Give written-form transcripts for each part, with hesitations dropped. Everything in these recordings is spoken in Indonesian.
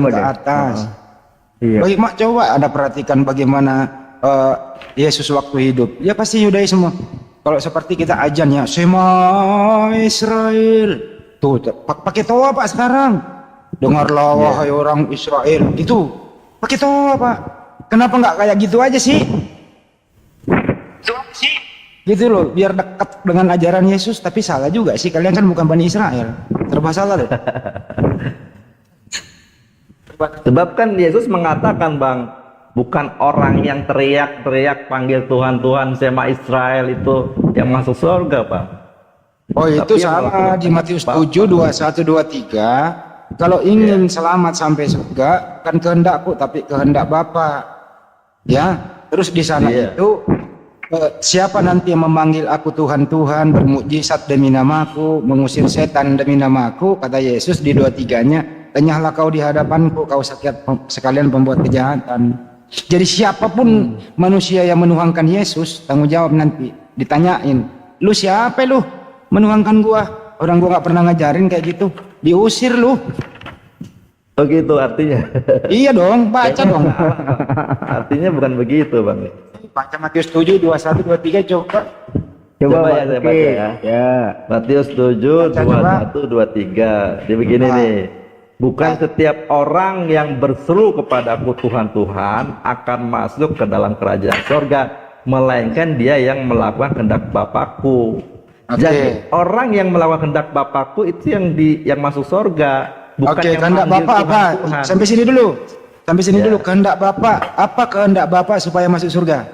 ke atas. Iya. Coba Anda perhatikan bagaimana Yesus waktu hidup. Ya pasti Yudai semua. Kalau seperti kita ajannya, Shema Israel. Tuh, pakai toa Pak sekarang. Dengarlah wahai orang Israel. Itu pakai toa Pak. Kenapa nggak kayak gitu aja sih? Gitu loh, biar dekat dengan ajaran Yesus. Tapi salah juga sih, kalian kan bukan Bani Israel. Serba salah loh. Sebab kan Yesus mengatakan Bang, bukan orang yang teriak-teriak panggil Tuhan, Tuhan, Shema Israel itu yang masuk surga Bang. Oh itu Tapi sama di Matius 7, 21, 23. Kalau ingin selamat sampai surga, kan kehendakku tapi kehendak Bapa. Ya, terus di sana itu siapa nanti yang memanggil aku Tuhan, Tuhan, bermukjizat demi namaku, mengusir setan demi namaku, kata Yesus di 23-nya, lenyahlah kau di hadapanku, kau sekalian pembuat kejahatan. Jadi siapapun manusia yang menuhankan Yesus, tanggung jawab nanti. Ditanyain, lu siapa lu menuhankan gua? Orang gua gak pernah ngajarin kayak gitu. Diusir lu. Oh gitu artinya? Iya dong, baca dong. Artinya bukan begitu Bang. Baca Matius 7, 21, 23 coba. Coba ya saya baca ya. Ya. Matius 7, 21, 23. Dia begini nih. Bukan setiap orang yang berseru kepadaku Tuhan, Tuhan akan masuk ke dalam kerajaan surga, melainkan dia yang melakukan kehendak Bapakku. Jadi orang yang melakukan kehendak Bapakku itu yang masuk surga, bukan yang kehendak Bapak apa? Tuhan. Sampai sini dulu. Sampai sini dulu. Kehendak Bapak, apa kehendak Bapak supaya masuk surga?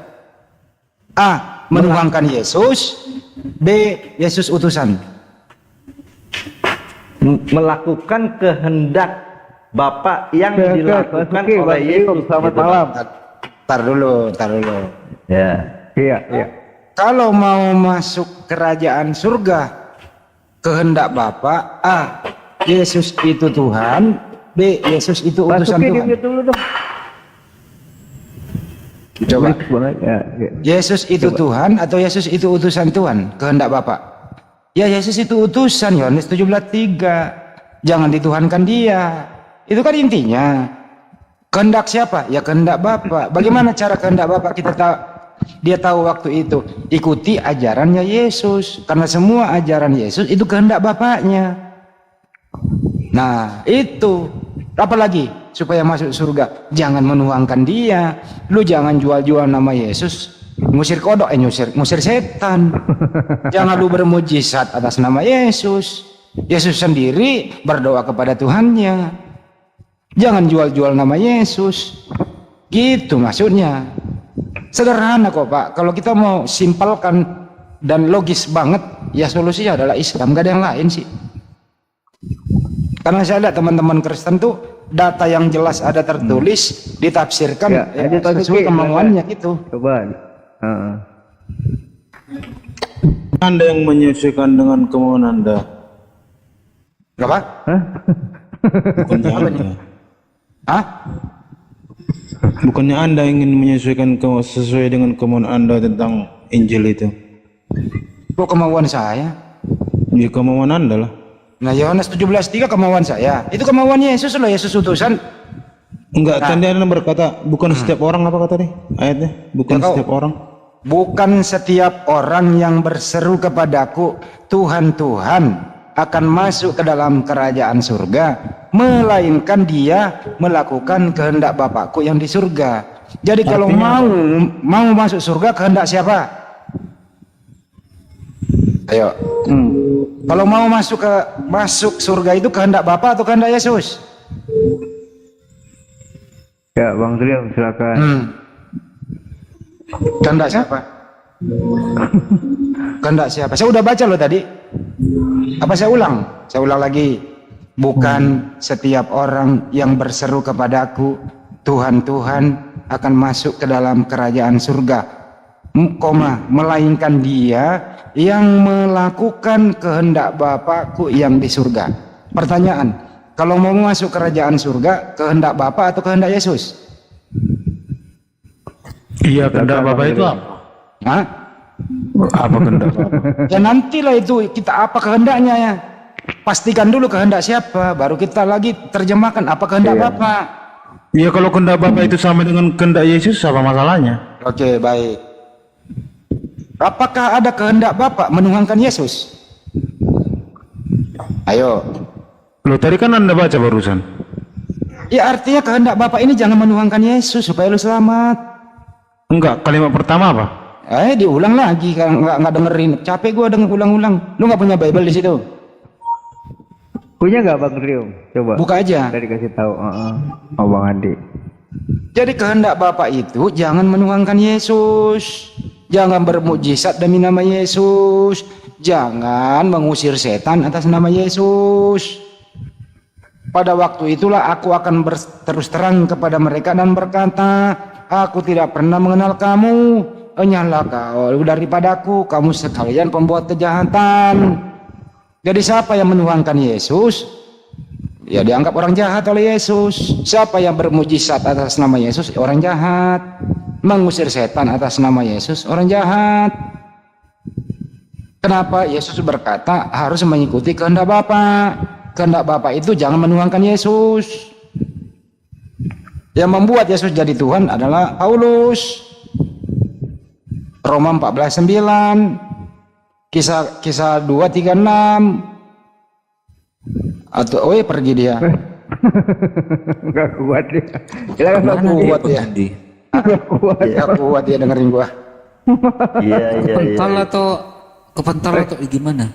A. Menuhankan Yesus. B. Yesus utusan. Melakukan kehendak Bapa yang dilakukan oleh Yesus. Selamat malam. Tar dulu. Ya. Iya. Kalau mau masuk kerajaan surga, kehendak Bapa, A. Yesus itu Tuhan. B. Yesus itu utusan Tuhan. Dulu dong. Coba. Ya. Yesus itu Tuhan atau Yesus itu utusan Tuhan? Kehendak Bapa. Ya Yesus itu utusan, Yohanes 17:3. Jangan dituhankan dia. Itu kan intinya. Kehendak siapa? Ya kehendak Bapa. Bagaimana cara kehendak Bapa kita tahu? Dia tahu waktu itu. Ikuti ajarannya Yesus. Karena semua ajaran Yesus itu kehendak Bapaknya. Nah itu. Apalagi supaya masuk surga? Jangan menuhankan dia. Lu jangan jual-jual nama Yesus. Ngusir kodok, ngusir setan. Jangan lu bermujizat atas nama Yesus. Yesus sendiri berdoa kepada Tuhannya. Jangan jual-jual nama Yesus. Gitu maksudnya. Sederhana kok Pak. Kalau kita mau simpelkan dan logis banget, ya solusinya adalah Islam. Gak ada yang lain sih. Karena saya lihat teman-teman Kristen tuh data yang jelas ada tertulis, ditafsirkan sesuai kemauannya gitu. Coba. Anda yang menyesuaikan dengan kemauan Anda. Apa? Bukannya Anda. Hah? Bukannya Anda ingin menyesuaikan sesuai dengan kemauan Anda tentang Injil itu. Kok kemauan saya? Ya kemauan Anda lah. Nah Yohanes 17:3 kemauan saya. Itu kemauan Yesus loh, Yesus utusan. Enggak, tadi Anda berkata bukan setiap orang, apa kata nih ayatnya? Bukan setiap orang. Bukan setiap orang yang berseru kepadaku Tuhan, Tuhan akan masuk ke dalam kerajaan surga, melainkan dia melakukan kehendak Bapakku yang di surga. Jadi kalau mau masuk surga, kehendak siapa? Ayo. Kalau mau masuk surga itu kehendak Bapa atau kehendak Yesus? Ya, Bang Trium silakan. Kehendak siapa? Kehendak siapa? Saya udah baca loh tadi. Apa saya ulang? Saya ulang lagi. Bukan setiap orang yang berseru kepadaku Tuhan, Tuhan akan masuk ke dalam kerajaan surga, melainkan dia yang melakukan kehendak Bapakku yang di surga. Pertanyaan, kalau mau masuk kerajaan surga, kehendak Bapa atau kehendak Yesus? Iya, kehendak Bapak itu apa? Hah? Apa kehendak Bapak? Ya nantilah itu kita apa kehendaknya ya. pastikan dulu kehendak siapa, baru kita lagi terjemahkan apa kehendak Bapa. Iya, kalau kehendak Bapa itu sama dengan kehendak Yesus, apa masalahnya? Oke, baik. Apakah ada kehendak Bapa menuhankan Yesus? Ayo. Loh, tadi kan Anda baca barusan. Ya artinya kehendak Bapa ini jangan menuhankan Yesus supaya lu selamat. Enggak, kalimat pertama apa? Diulang lagi, nggak dengerin. Capek gua denger ulang-ulang. Lu nggak punya Bible di situ? Punya nggak Bang Rio? Coba. Buka aja. Tadi kasih tahu. Oh Bang Andi. Jadi kehendak Bapa itu jangan menuhankan Yesus. Jangan bermukjizat demi nama Yesus. Jangan mengusir setan atas nama Yesus. Pada waktu itulah aku akan terus terang kepada mereka dan berkata, aku tidak pernah mengenal kamu. Enyahlah kau daripadaku, kamu sekalian pembuat kejahatan. Jadi siapa yang menuhankan Yesus? Ya dianggap orang jahat oleh Yesus. Siapa yang bermujizat atas nama Yesus? Orang jahat. Mengusir setan atas nama Yesus? Orang jahat. Kenapa Yesus berkata harus mengikuti kehendak Bapa? Kehendak Bapa itu jangan menuhankan Yesus. Yang membuat Yesus jadi Tuhan adalah Paulus. Roma 14:9, kisah 2:36. Atau pergi dia. Enggak kuat dia. Silakan Bang. Kuat ya. Enggak kuat dia dengerin gua. Iya. Kepental atau gimana?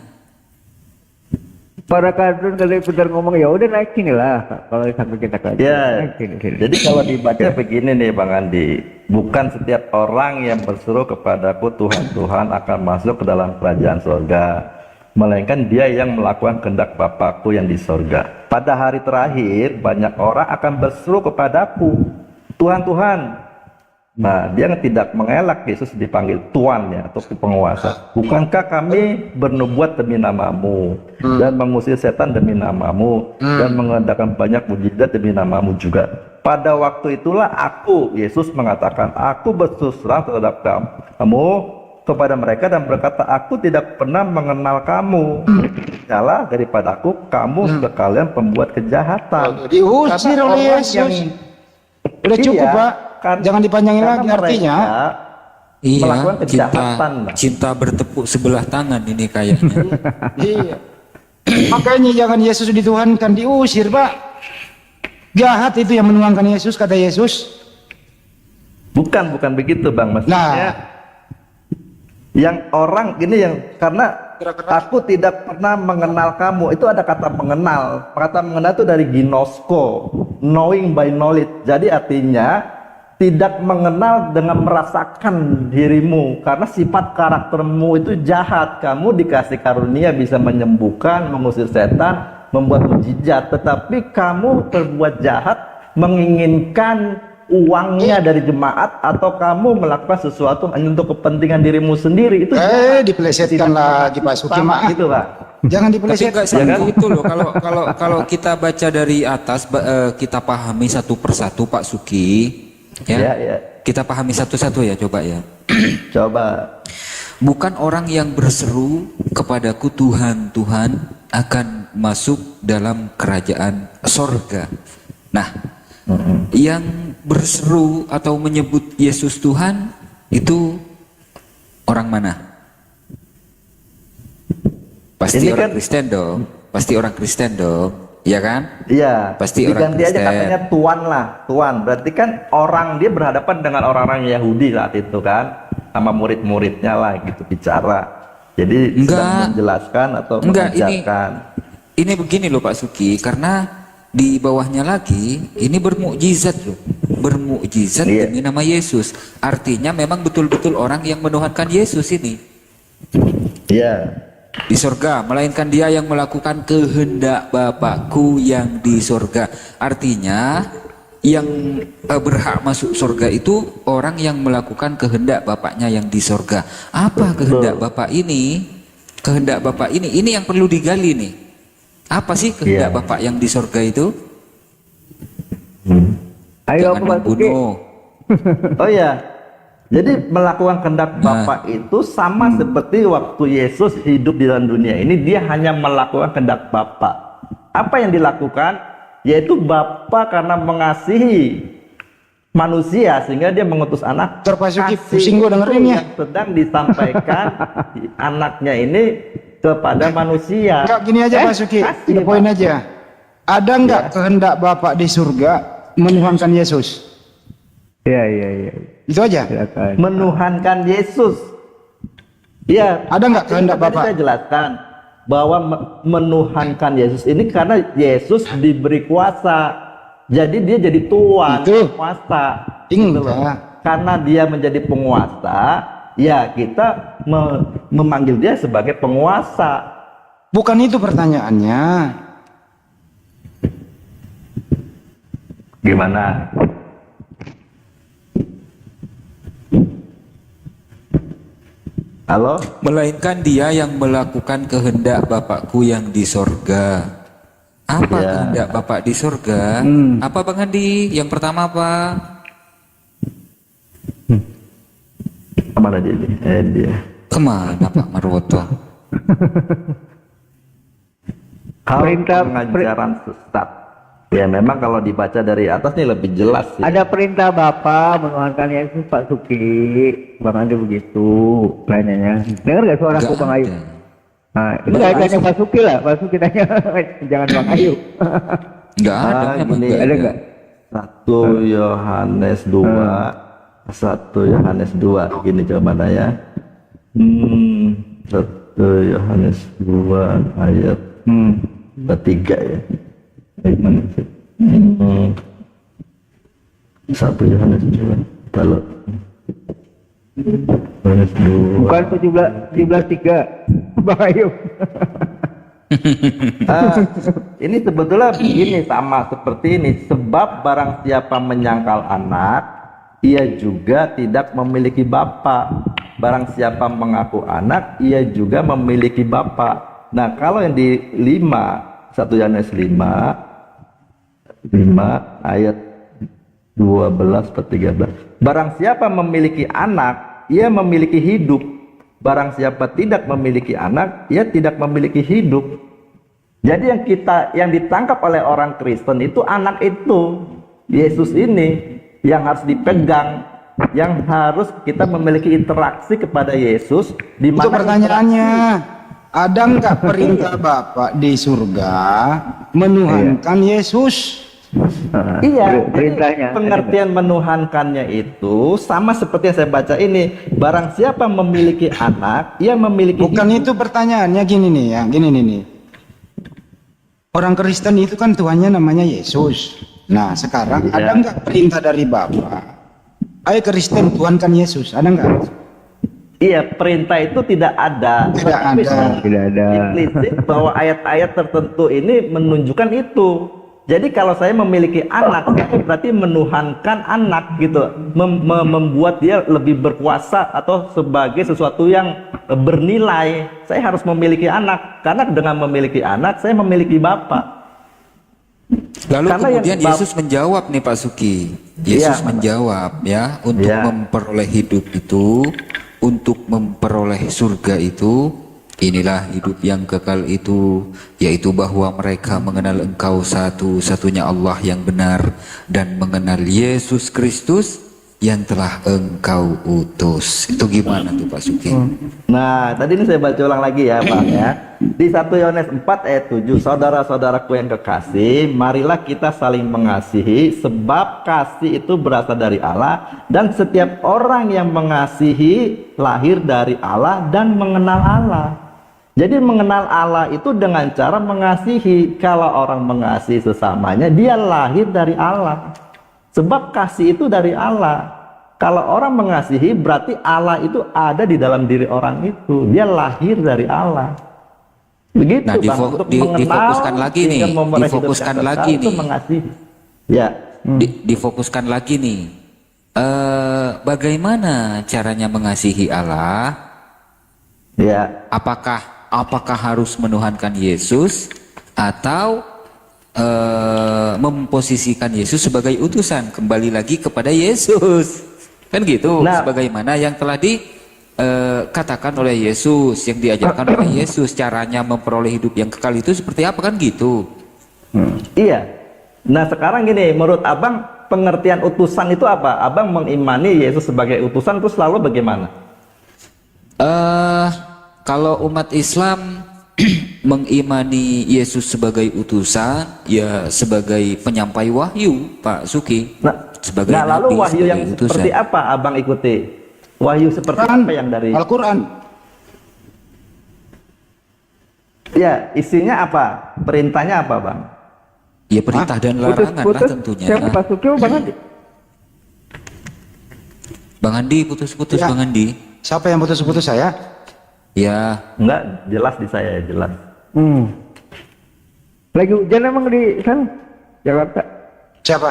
Para kadrun kalau benar ngomong ya udah naik sini lah. Kalau sampai kita kaji. Ya, naik sini. jadi kalau dibaca begini nih Bang Andi, bukan setiap orang yang berseru kepadaku Tuhan Tuhan akan masuk ke dalam kerajaan surga, melainkan dia yang melakukan kehendak Bapakku yang di surga. Pada hari terakhir banyak orang akan berseru kepadaku Tuhan Tuhan. Nah, dia tidak mengelak Yesus dipanggil tuannya atau penguasa. Bukankah kami bernubuat demi namamu dan mengusir setan demi namamu dan mengadakan banyak mujizat demi namamu juga. Pada waktu itulah aku, Yesus mengatakan, aku berterus terang terhadap kamu kepada mereka dan berkata, aku tidak pernah mengenal kamu. Jalah daripadaku, kamu sekalian pembuat kejahatan. Diusir oleh Yesus. Udah cukup Pak. Jangan dipanjangin lagi, artinya melakukan iya, kejahatan. cinta bertepuk sebelah tangan ini kayaknya. Iya. Makanya jangan Yesus dituhankan, diusir Pak. Jahat itu yang menuhankan Yesus, kata Yesus. Bukan begitu Bang, maksudnya yang orang ini yang karena aku tidak pernah mengenal kamu, itu ada kata mengenal. Kata mengenal itu dari ginosko, knowing by knowledge. Jadi artinya tidak mengenal dengan merasakan dirimu, karena sifat karaktermu itu jahat. Kamu dikasih karunia bisa menyembuhkan, mengusir setan, membuat mujizat, tetapi kamu berbuat jahat, menginginkan uangnya dari jemaat, atau kamu melakukan sesuatu hanya untuk kepentingan dirimu sendiri. Itu dipelesetkan lagi Pak Suki Mak gitu Pak. Jangan Tapi dipelesetkan. nggak selalu itu loh. Kalau kita baca dari atas, kita pahami satu persatu Pak Suki. Ya. Kita pahami satu-satu ya, coba ya. Coba. Bukan orang yang berseru kepadaku Tuhan, Tuhan akan masuk dalam kerajaan sorga. Nah, yang berseru atau menyebut Yesus Tuhan itu orang mana? Pasti ini orang kan, Kristen dong. Pasti orang Kristen dong. Iya kan? Iya, pasti orang Kristen. Aja katanya tuan lah, tuan. Berarti kan orang dia berhadapan dengan orang-orang Yahudi saat itu kan, sama murid-muridnya lah gitu bicara. Jadi sedang menjelaskan atau mengajarkan. Ini begini loh Pak Suki, karena di bawahnya lagi ini bermukjizat loh, bermukjizat demi nama Yesus. Artinya memang betul-betul orang yang menuhankan Yesus ini. Iya. Di sorga, melainkan dia yang melakukan kehendak Bapakku yang di sorga. Artinya yang berhak masuk sorga itu orang yang melakukan kehendak Bapaknya yang di sorga. Apa kehendak Bapak ini? Kehendak Bapak ini yang perlu digali nih. Apa sih kehendak Bapak yang di sorga itu? Ayo Jangan membunuh. Oh ya, Jadi melakukan kehendak Bapa itu sama seperti waktu Yesus hidup di dalam dunia ini, dia hanya melakukan kehendak Bapa. Apa yang dilakukan? Yaitu Bapa karena mengasihi manusia sehingga dia mengutus anak. Terpasuki Kasih pusing gua dengerin itu ya. yang sedang disampaikan di anaknya ini kepada manusia. Enggak, gini aja Pak Suki, kasih, the point Pak. aja. Ada enggak kehendak Bapak di surga menuhankan Yesus? Iya. Itu aja. Silakan. Menuhankan Yesus. Ya, Ada nggak kehendak tadi Bapak? saya jelaskan bahwa menuhankan Yesus ini karena Yesus diberi kuasa. Jadi dia jadi Tuhan, Itu. penguasa. Enggak. Gitu loh. Karena dia menjadi penguasa, ya kita memanggil dia sebagai penguasa. Bukan itu pertanyaannya. Gimana? Halo? Melainkan dia yang melakukan kehendak Bapakku yang di sorga. Apa Ya. kehendak Bapak di sorga? Apa Bang Andi? Yang pertama apa? Kemana dia? Dia. Kemana Pak Marwoto? Hal Perintah- pengajaran sesat. Ya memang kalau dibaca dari atas nih lebih jelas sih. Ada perintah Bapak menuhankan Yesus, Pak Suki. Bang Andi begitu nanyanya. Dengar gak suaraku Nggak Bang Ayu? ada. Nah, itu tanya Pak Suki lah. Pak Suki tanya, jangan Bang Ayu. Nggak ada, memang gini. nggak Ada ada. nggak? 1 Yohanes 2 1 Yohanes 2 gini jawabannya ya. 1 Yohanes 2 ayat 3 ya. Gimana sih? 1 Yohanes 2 kalau Yohanes 2 Bukan 17:3 Bang Ayu. Ini sebetulnya begini, sama seperti ini. Sebab barang siapa menyangkal anak, ia juga tidak memiliki bapa. Barang siapa mengaku anak, ia juga memiliki bapa. Nah, kalau yang di 1 Yohanes 5 ayat 12-13. Barang siapa memiliki anak, ia memiliki hidup. Barang siapa tidak memiliki anak, ia tidak memiliki hidup. Jadi yang ditangkap oleh orang Kristen itu anak itu, Yesus ini yang harus dipegang, yang harus kita memiliki interaksi kepada Yesus. Di Itu mana pertanyaannya. Ada enggak perintah Bapak di surga menuhankan Yesus? Iya, Perintahnya. jadi pengertian menuhankannya itu sama seperti yang saya baca ini. Barang siapa memiliki anak, ia memiliki Bukan hidup. itu pertanyaannya, gini nih ya, gini nih. Orang Kristen itu kan Tuhannya namanya Yesus. Nah, sekarang Iya. ada enggak perintah dari Bapak? Ayo Kristen tuhankan Yesus, ada enggak? Iya, perintah itu tidak ada. Tidak Tapi ada. Tidak ada. implisit bahwa ayat-ayat tertentu ini menunjukkan itu. Jadi kalau saya memiliki anak, saya berarti menuhankan anak gitu, membuat dia lebih berkuasa atau sebagai sesuatu yang bernilai. Saya harus memiliki anak, karena dengan memiliki anak, saya memiliki bapak. Lalu Karena kemudian yang Yesus menjawab nih Pak Suki. Yesus Iya. menjawab ya, untuk Iya. memperoleh hidup itu, untuk memperoleh surga itu, inilah hidup yang kekal itu, yaitu bahwa mereka mengenal Engkau satu-satunya Allah yang benar dan mengenal Yesus Kristus yang telah Engkau utus. Itu gimana tuh Pak Suki? Nah, tadi ini saya baca ulang lagi ya, Bang ya. Di 1 Yohanes 4 ayat 7, saudara-saudaraku yang kekasih, marilah kita saling mengasihi, sebab kasih itu berasal dari Allah, dan setiap orang yang mengasihi lahir dari Allah dan mengenal Allah. Jadi mengenal Allah itu dengan cara mengasihi. Kalau orang mengasihi sesamanya, dia lahir dari Allah. Sebab kasih itu dari Allah. Kalau orang mengasihi, berarti Allah itu ada di dalam diri orang itu. Dia lahir dari Allah. Begitu, Nah, Bang. Untuk mengenal, difokuskan lagi nih, sehingga memperoleh hidup difokuskan yang kekal lagi itu nih. mengasihi. Ya. Difokuskan lagi nih. Bagaimana caranya mengasihi Allah? Ya. Apakah harus menuhankan Yesus atau memposisikan Yesus sebagai utusan? Kembali lagi kepada Yesus. Kan gitu. Nah. Sebagaimana yang telah dikatakan oleh Yesus, yang diajarkan oleh Yesus, caranya memperoleh hidup yang kekal itu seperti apa, kan gitu. Iya. Nah sekarang gini, menurut abang pengertian utusan itu apa? Abang mengimani Yesus sebagai utusan terus lalu bagaimana? Kalau umat Islam mengimani Yesus sebagai utusan, ya sebagai penyampai wahyu, Pak Suki. Sebagai lalu nabi, wahyu yang sebagai utusan. seperti apa abang ikuti? Wahyu seperti apa yang dari? Al-Quran. Ya, isinya apa? Perintahnya apa, bang? Ya perintah dan larangan lah tentunya. Siapa Pak Suki? Bang Andi? Bang Andi putus-putus, Ya. Bang Andi. Siapa yang putus-putus saya? Ya, Enggak, jelas di saya, jelas. Lagi hujan emang di sana Jakarta. Siapa?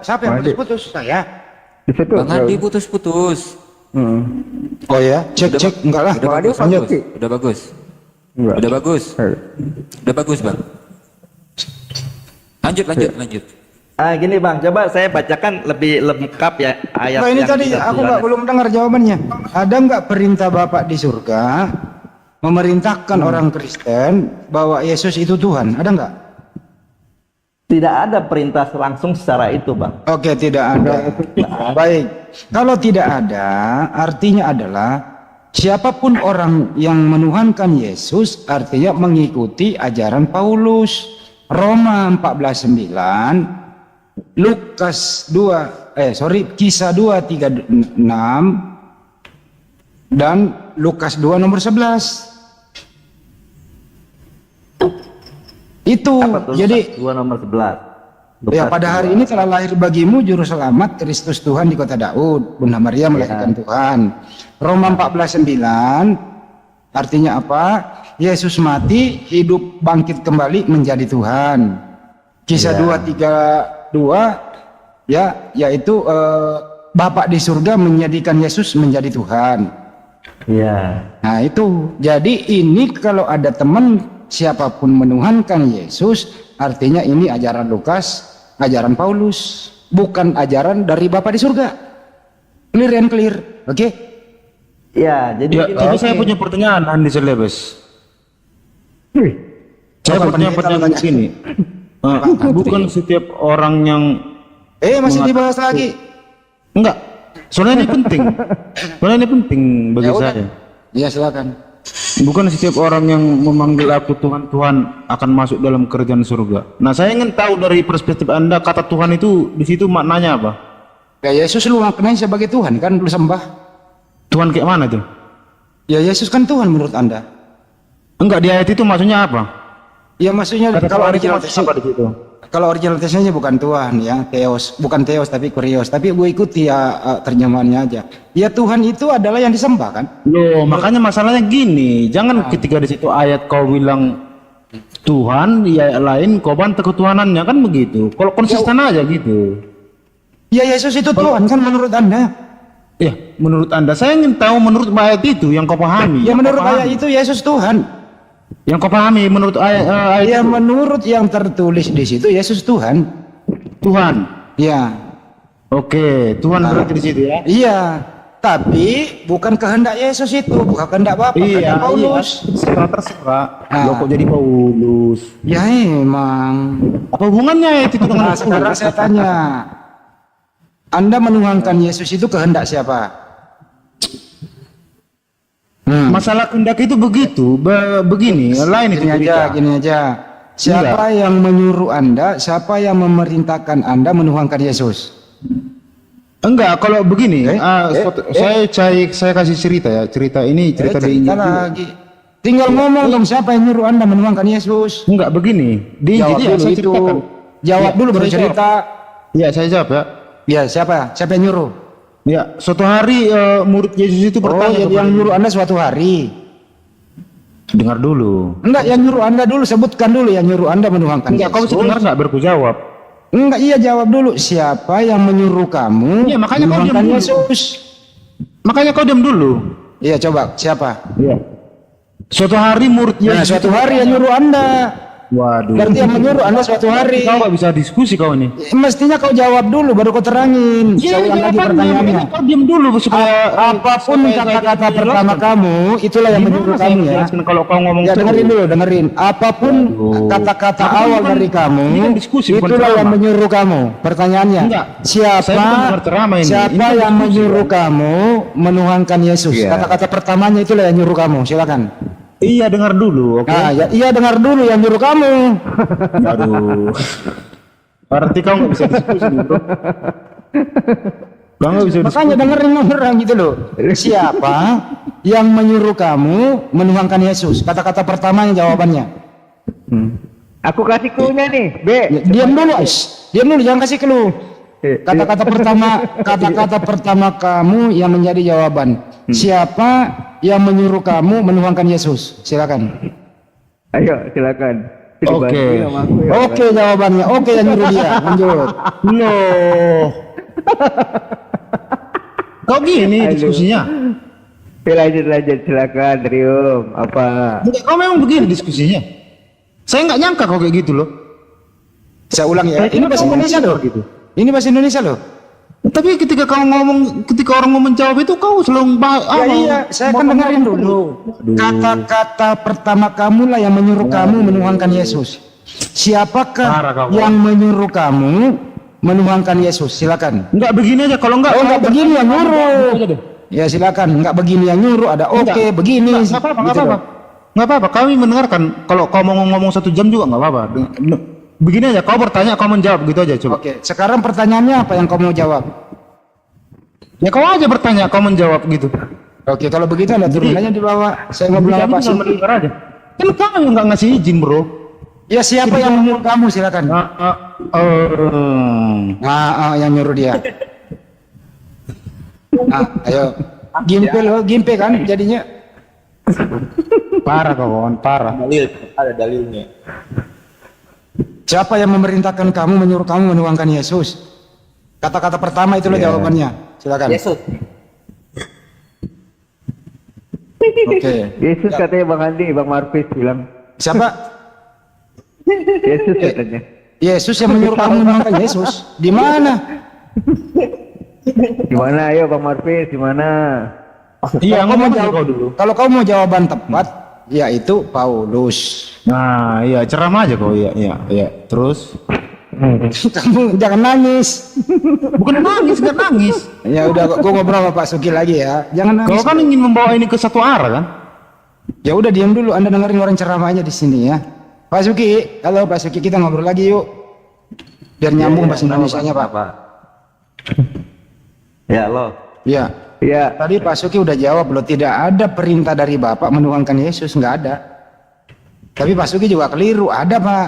Siapa yang Adik. putus-putus? Saya. Di situ. Bang Andi putus-putus. Oh ya, cek enggak lah. Udah Bang Andi bagus, Pak lanjut. Suki. udah bagus, Enggak. udah bagus, Eh. udah bagus, Bang. Lanjut. Gini bang, coba saya bacakan lebih lengkap ya ayat. Nah, ini yang tadi aku ke-9. belum dengar jawabannya. Ada nggak perintah Bapak di surga memerintahkan orang Kristen bahwa Yesus itu Tuhan? Ada nggak? Tidak ada perintah langsung secara itu bang. Oke, tidak ada. Baik. Kalau tidak ada, artinya adalah siapapun orang yang menuhankan Yesus artinya mengikuti ajaran Paulus. Roma 14:9, Kisah 2:36 dan Lukas 2 nomor 11. Itu Apa tuh? jadi 2 nomor 11. ya Lukas pada hari 2. ini telah lahir bagimu juru selamat Kristus Tuhan di kota Daud, Bunda Maria melahirkan Tuhan. Roma 14:9 artinya apa? Yesus mati, hidup, bangkit kembali menjadi Tuhan. Kisah 2:32 ya, yaitu Bapak di surga menjadikan Yesus menjadi Tuhan. Iya. Nah itu, jadi ini kalau ada teman siapapun menuhankan Yesus, artinya ini ajaran Lukas, ajaran Paulus, bukan ajaran dari Bapa di surga. Clear and clear, oke? Ya, jadi Ya, gini, tapi saya punya pertanyaan Andi Celebes. Saya Apa punya pendeta pertanyaan tanya? di sini. Bukan setiap orang yang Masih dibahas lagi. enggak. Soalnya ini penting. Soalnya ini penting bagi Ya udah. saya. Ya silakan. Bukan setiap orang yang memanggil aku Tuhan, Tuhan akan masuk dalam kerajaan surga. Nah, saya ingin tahu dari perspektif Anda, kata Tuhan itu di situ maknanya apa? Ya Yesus lu maknanya sebagai Tuhan kan lu sembah. Tuhan kayak mana tuh? Ya Yesus kan Tuhan menurut Anda. Enggak, di ayat itu maksudnya apa? Ya maksudnya Kata kalau Tuhan itu original maksudnya apa di situ? kalau original tesnya bukan Tuhan ya, Theos, bukan Theos tapi Kurios, tapi gue ikuti ya terjemahannya aja. Ya Tuhan itu adalah yang disembah kan? Loh, makanya masalahnya gini, jangan ketika di situ ayat kau bilang Tuhan, di ayat lain kau bantah ketuhanannya, kan begitu. Kalau konsisten aja gitu. Ya Yesus itu Tuhan kan menurut Anda? Ya, menurut Anda, saya ingin tahu menurut ayat itu yang kau pahami. Ya yang menurut kau pahami. ayat itu Yesus Tuhan. Yang kau pahami menurut ayat Ya itu. menurut yang tertulis di situ Yesus Tuhan. Tuhan. Ya. Oke, Tuhan berarti di situ ya. Iya. Tapi bukan kehendak Yesus itu, bukan kehendak Bapa, kehendak Paulus. Terserah. Ah. Loh, kok jadi Paulus? Ya emang. Apa hubungannya ayat itu dengan Nah, sekarang saya tanya. Anda menuhankan Yesus itu kehendak siapa? Masalah kehendak itu begitu, begini, lain itu cerita. Gini aja. Siapa yang menyuruh Anda, siapa yang memerintahkan Anda menuhankan Yesus? Enggak, kalau begini, saya kasih cerita ya. Cerita ini cerita di cerita Injil. lagi. Tinggal ngomong dong siapa yang nyuruh Anda menuhankan Yesus? Enggak begini. Di Jawab Injil ya, dulu saya itu. ceritakan. Jawab Ya, dulu baru saya cerita. Ya, saya jawab ya. Ya siapa? Siapa yang nyuruh? Ya, suatu hari murid Yesus itu Oh, bertanya jadi yang nyuruh Anda suatu hari. dengar dulu. Enggak, yang nyuruh Anda dulu, sebutkan dulu yang nyuruh Anda menuhankan Enggak, kau Yesus. bisa dengar enggak berku jawab? Enggak, iya jawab dulu. Siapa yang menyuruh kamu Iya, makanya kau menuhankan diam dulu. Yesus? Makanya kau diam dulu. Iya, coba siapa? Iya. Suatu hari murid Yesus Nah, suatu itu hari yang nyuruh Anda. Waduh. Berarti yang menyuruh Anda suatu hari. Kau nggak bisa diskusi kau ini. Mestinya kau jawab dulu baru kau terangin. Saya ulang lagi pertanyaannya. Kau diam dulu supaya Apapun kata-kata pertama kamu, itulah yang menyuruh kamu ya. Kalau kau ngomong Ya dengerin dulu, dengerin. Apapun kata-kata awal dari kamu, ini kan diskusi, bukan itulah yang ceramah. menyuruh kamu. Pertanyaannya, Enggak. Saya bukan dengar ceramah ini. Ini siapa kan yang diskusi, menyuruh kamu menuhankan Yesus? Iya. Kata-kata pertamanya itulah yang nyuruh kamu. Silakan. Iya, dengar dulu, oke. Nah, ya, iya dengar dulu yang nyuruh kamu. Aduh. Berarti kau nggak bisa diskusi, bro. Kau nggak bisa diskusi. Makanya dengerin orang gitu loh. Siapa yang menyuruh kamu menuhankan Yesus? Kata-kata pertamanya jawabannya. Aku kasih clue-nya nih, B. Ya, diam dulu, Ais. Diam dulu, jangan kasih clue. Kata-kata pertama kamu yang menjadi jawaban. Siapa yang menyuruh kamu menuhankan Yesus? Silakan. Ayo, silakan. Oke. Dibantu sama aku, ya. Oke jawabannya. Oke yang nyuruh dia. Lanjut. Loh. Kau gini Aduh. diskusinya. Lanjut, silakan, Trium. Apa? Enggak, kau memang begini diskusinya. Saya nggak nyangka kau kayak gitu loh. Saya ulang ya. Ini bahasa Indonesia loh. Ini bahasa Indonesia loh. Tapi ketika orang mau menjawab itu kau selalu Iya, saya kan dengerin dulu. Kata-kata pertama kamu lah yang menyuruh kamu menuhankan Yesus. Siapakah Parah kau. yang menyuruh kamu menuhankan Yesus? Silakan. Enggak begini aja, kalau enggak Oh, enggak begini yang nyuruh. Ya silakan, enggak begini yang nyuruh, ada oke, begini. Enggak apa-apa, enggak Gitu apa-apa. loh. Enggak apa-apa, kami mendengarkan. Kalau kau mau ngomong 1 jam juga enggak apa-apa. Begini aja, kau bertanya, kau menjawab gitu aja coba. Oke, sekarang pertanyaannya apa yang kau mau jawab? Ya kau aja bertanya, kau menjawab gitu. Oke, kalau begitu Anda turun aja di bawah. Saya mau bilang Kami apa sih? tinggal mendengar aja. Kan kau yang enggak ngasih izin, bro. Ya siapa yang menyuruh kamu? Silakan. Yang nyuruh dia. Ayo. Gimpe loh, gimpe kan jadinya. Parah kawan, parah. Ada dalilnya. Siapa yang memerintahkan kamu, menyuruh kamu menuhankan Yesus? Kata-kata pertama itulah jawabannya. Silakan. Yesus. Oke. Yesus katanya Bang Andi, Bang Marfis bilang. Siapa? Yesus katanya. Yesus yang menyuruh kamu menuhankan Yesus. Di mana? Gimana ayo Bang Marfis, gimana? Iya, Kalau ngomong kamu aja jawab- kau dulu. Kalau kamu mau jawaban tepat, yaitu Paulus. Nah, iya, ceramah aja kau, iya. Terus? Kamu jangan nangis. Bukan nangis, enggak nangis. Ya udah, gua ngobrol sama Pak Suki lagi ya. Jangan Kau nangis. kan ingin membawa ini ke satu arah kan? Ya udah diam dulu. Anda dengerin orang ceramah aja di sini ya. Pak Suki, halo Pak Suki, kita ngobrol lagi yuk. Biar nyambung bahasa Indonesianya Pak. Ya, lo. Ya. Iya. Tadi Pak Suki udah jawab loh, tidak ada perintah dari Bapak menuhankan Yesus, nggak ada. Tapi Pak Suki juga keliru, ada Pak.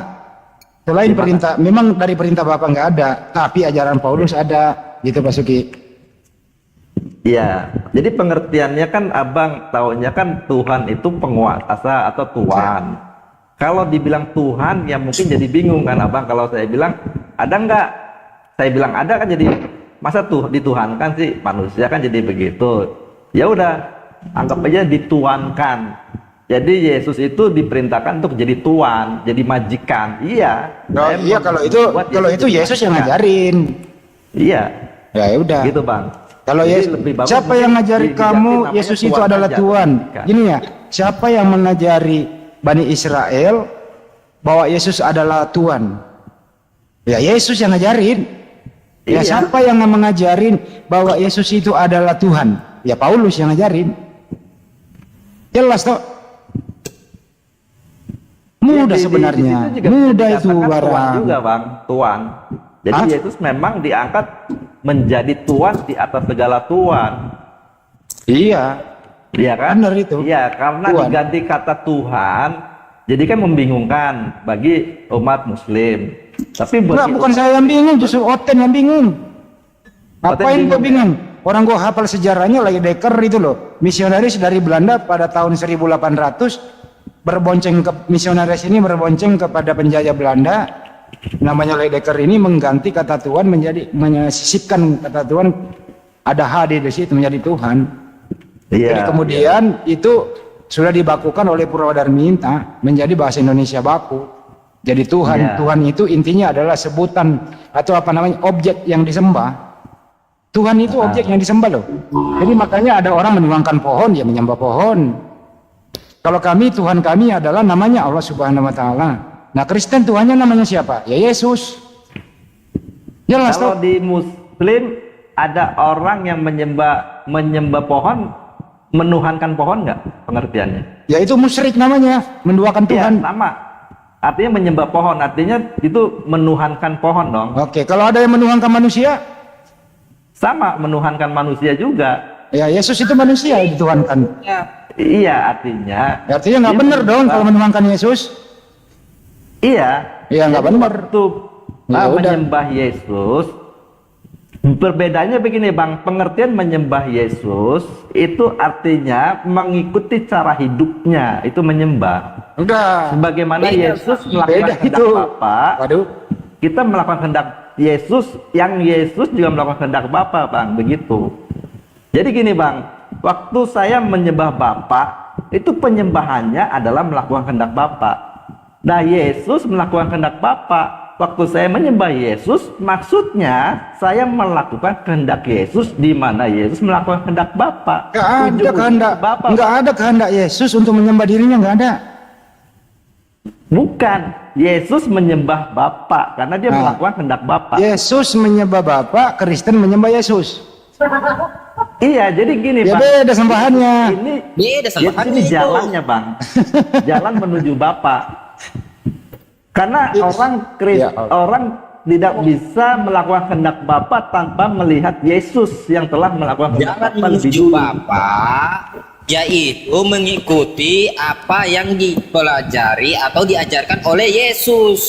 Selain perintah, memang dari perintah Bapak nggak ada, tapi ajaran Paulus ada, gitu Pak Suki. Iya, jadi pengertiannya kan abang taunya kan Tuhan itu penguasa atau Tuhan. Kalau dibilang Tuhan ya mungkin jadi bingung kan abang. Kalau saya bilang ada nggak? Saya bilang ada kan jadi masa tuh dituhankan sih manusia kan jadi begitu. Ya udah anggap aja dituankan. Jadi Yesus itu diperintahkan untuk jadi tuan, jadi majikan. Iya. Oh, Saya iya kalau itu membuat Yesus yang majikan. ngajarin. Iya. Ya udah. Gitu bang. Kalau Jadi Yesus, lebih bagus siapa mungkin yang ngajari diganti kamu namanya Yesus itu Tuhan adalah aja, Tuhan? bukan. Gini ya, siapa yang mengajari Bani Israel bahwa Yesus adalah Tuhan? Ya Yesus yang ngajarin. Ya Iya. siapa yang mengajarin bahwa Yesus itu adalah Tuhan? Ya Paulus yang ngajarin. Jelas toh? Mudah Ya, sebenarnya. situ juga Mudah bisa itu dikatakan Tuan barang. juga bang, Tuan. Jadi Hah? Yesus memang diangkat menjadi Tuan di atas segala Tuan. Iya. Iya kan? Benar itu. Iya, karena Tuhan. diganti kata Tuhan, jadi kan membingungkan bagi umat Muslim. Tapi Enggak, bagi bukan saya yang bingung, justru Oten yang bingung. Oten Apain bingung kok bingung? Orang gua hafal sejarahnya lagi Dekker itu loh. Misionaris dari Belanda pada tahun 1800 berbonceng ke misionaris ini berbonceng kepada penjajah Belanda. Namanya Ledecker ini mengganti kata Tuhan menjadi menyisipkan kata Tuhan ada H di situ menjadi Tuhan. Iya. Jadi kemudian itu sudah dibakukan oleh Purwadarminta menjadi bahasa Indonesia baku. Jadi Tuhan, Iya. Tuhan itu intinya adalah sebutan atau apa namanya objek yang disembah. Tuhan itu objek yang disembah loh. Jadi makanya ada orang menuangkan pohon, dia menyembah pohon. Kalau kami, Tuhan kami adalah namanya Allah Subhanahu Wa Taala. Nah Kristen Tuhannya namanya siapa? Ya Yesus. Jelas Kalau toh? di Muslim ada orang yang menyembah pohon, menuhankan pohon nggak pengertiannya? Ya itu musyrik namanya, menduakan Iya, Tuhan. sama. Artinya menyembah pohon, artinya itu menuhankan pohon dong. Oke, kalau ada yang menuhankan manusia, Sama, menuhankan manusia juga. ya Yesus itu manusia yang dituhankan. Iya, artinya. Ya, artinya nggak dia benar dong menyembah- kalau menuhankan Yesus. Iya. Iya, nggak Jadi benar. waktu Ya udah. menyembah Yesus, perbedaannya begini Bang, pengertian menyembah Yesus itu artinya mengikuti cara hidupnya, itu menyembah. Udah. Sebagaimana Yesus Beda melakukan kehendak itu. Bapa, Waduh. kita melakukan kehendak Yesus, yang Yesus juga melakukan kehendak Bapa, Bang, begitu. Jadi gini Bang, waktu saya menyembah Bapa, itu penyembahannya adalah melakukan kehendak Bapa. Nah, Yesus melakukan kehendak Bapa. Waktu saya menyembah Yesus, maksudnya saya melakukan kehendak Yesus, di mana Yesus melakukan kehendak Bapa. Nggak ada Ujung-ujung kehendak. Bapa. Nggak ada kehendak Yesus untuk menyembah dirinya, nggak ada. Bukan, Yesus menyembah Bapa karena dia Nah. melakukan kehendak Bapa. Yesus menyembah Bapa, Kristen menyembah Yesus. Iya, jadi gini, Ya Bang. beda sembahannya. Ini Beda sembahannya ini itu. jalannya, Bang. Jalan menuju Bapa. Karena Ya. orang tidak bisa melakukan kehendak Bapa tanpa melihat Yesus yang telah melakukan kehendak Jalan Bapa lebih menuju dulu. Bapa yaitu mengikuti apa yang dipelajari atau diajarkan oleh Yesus.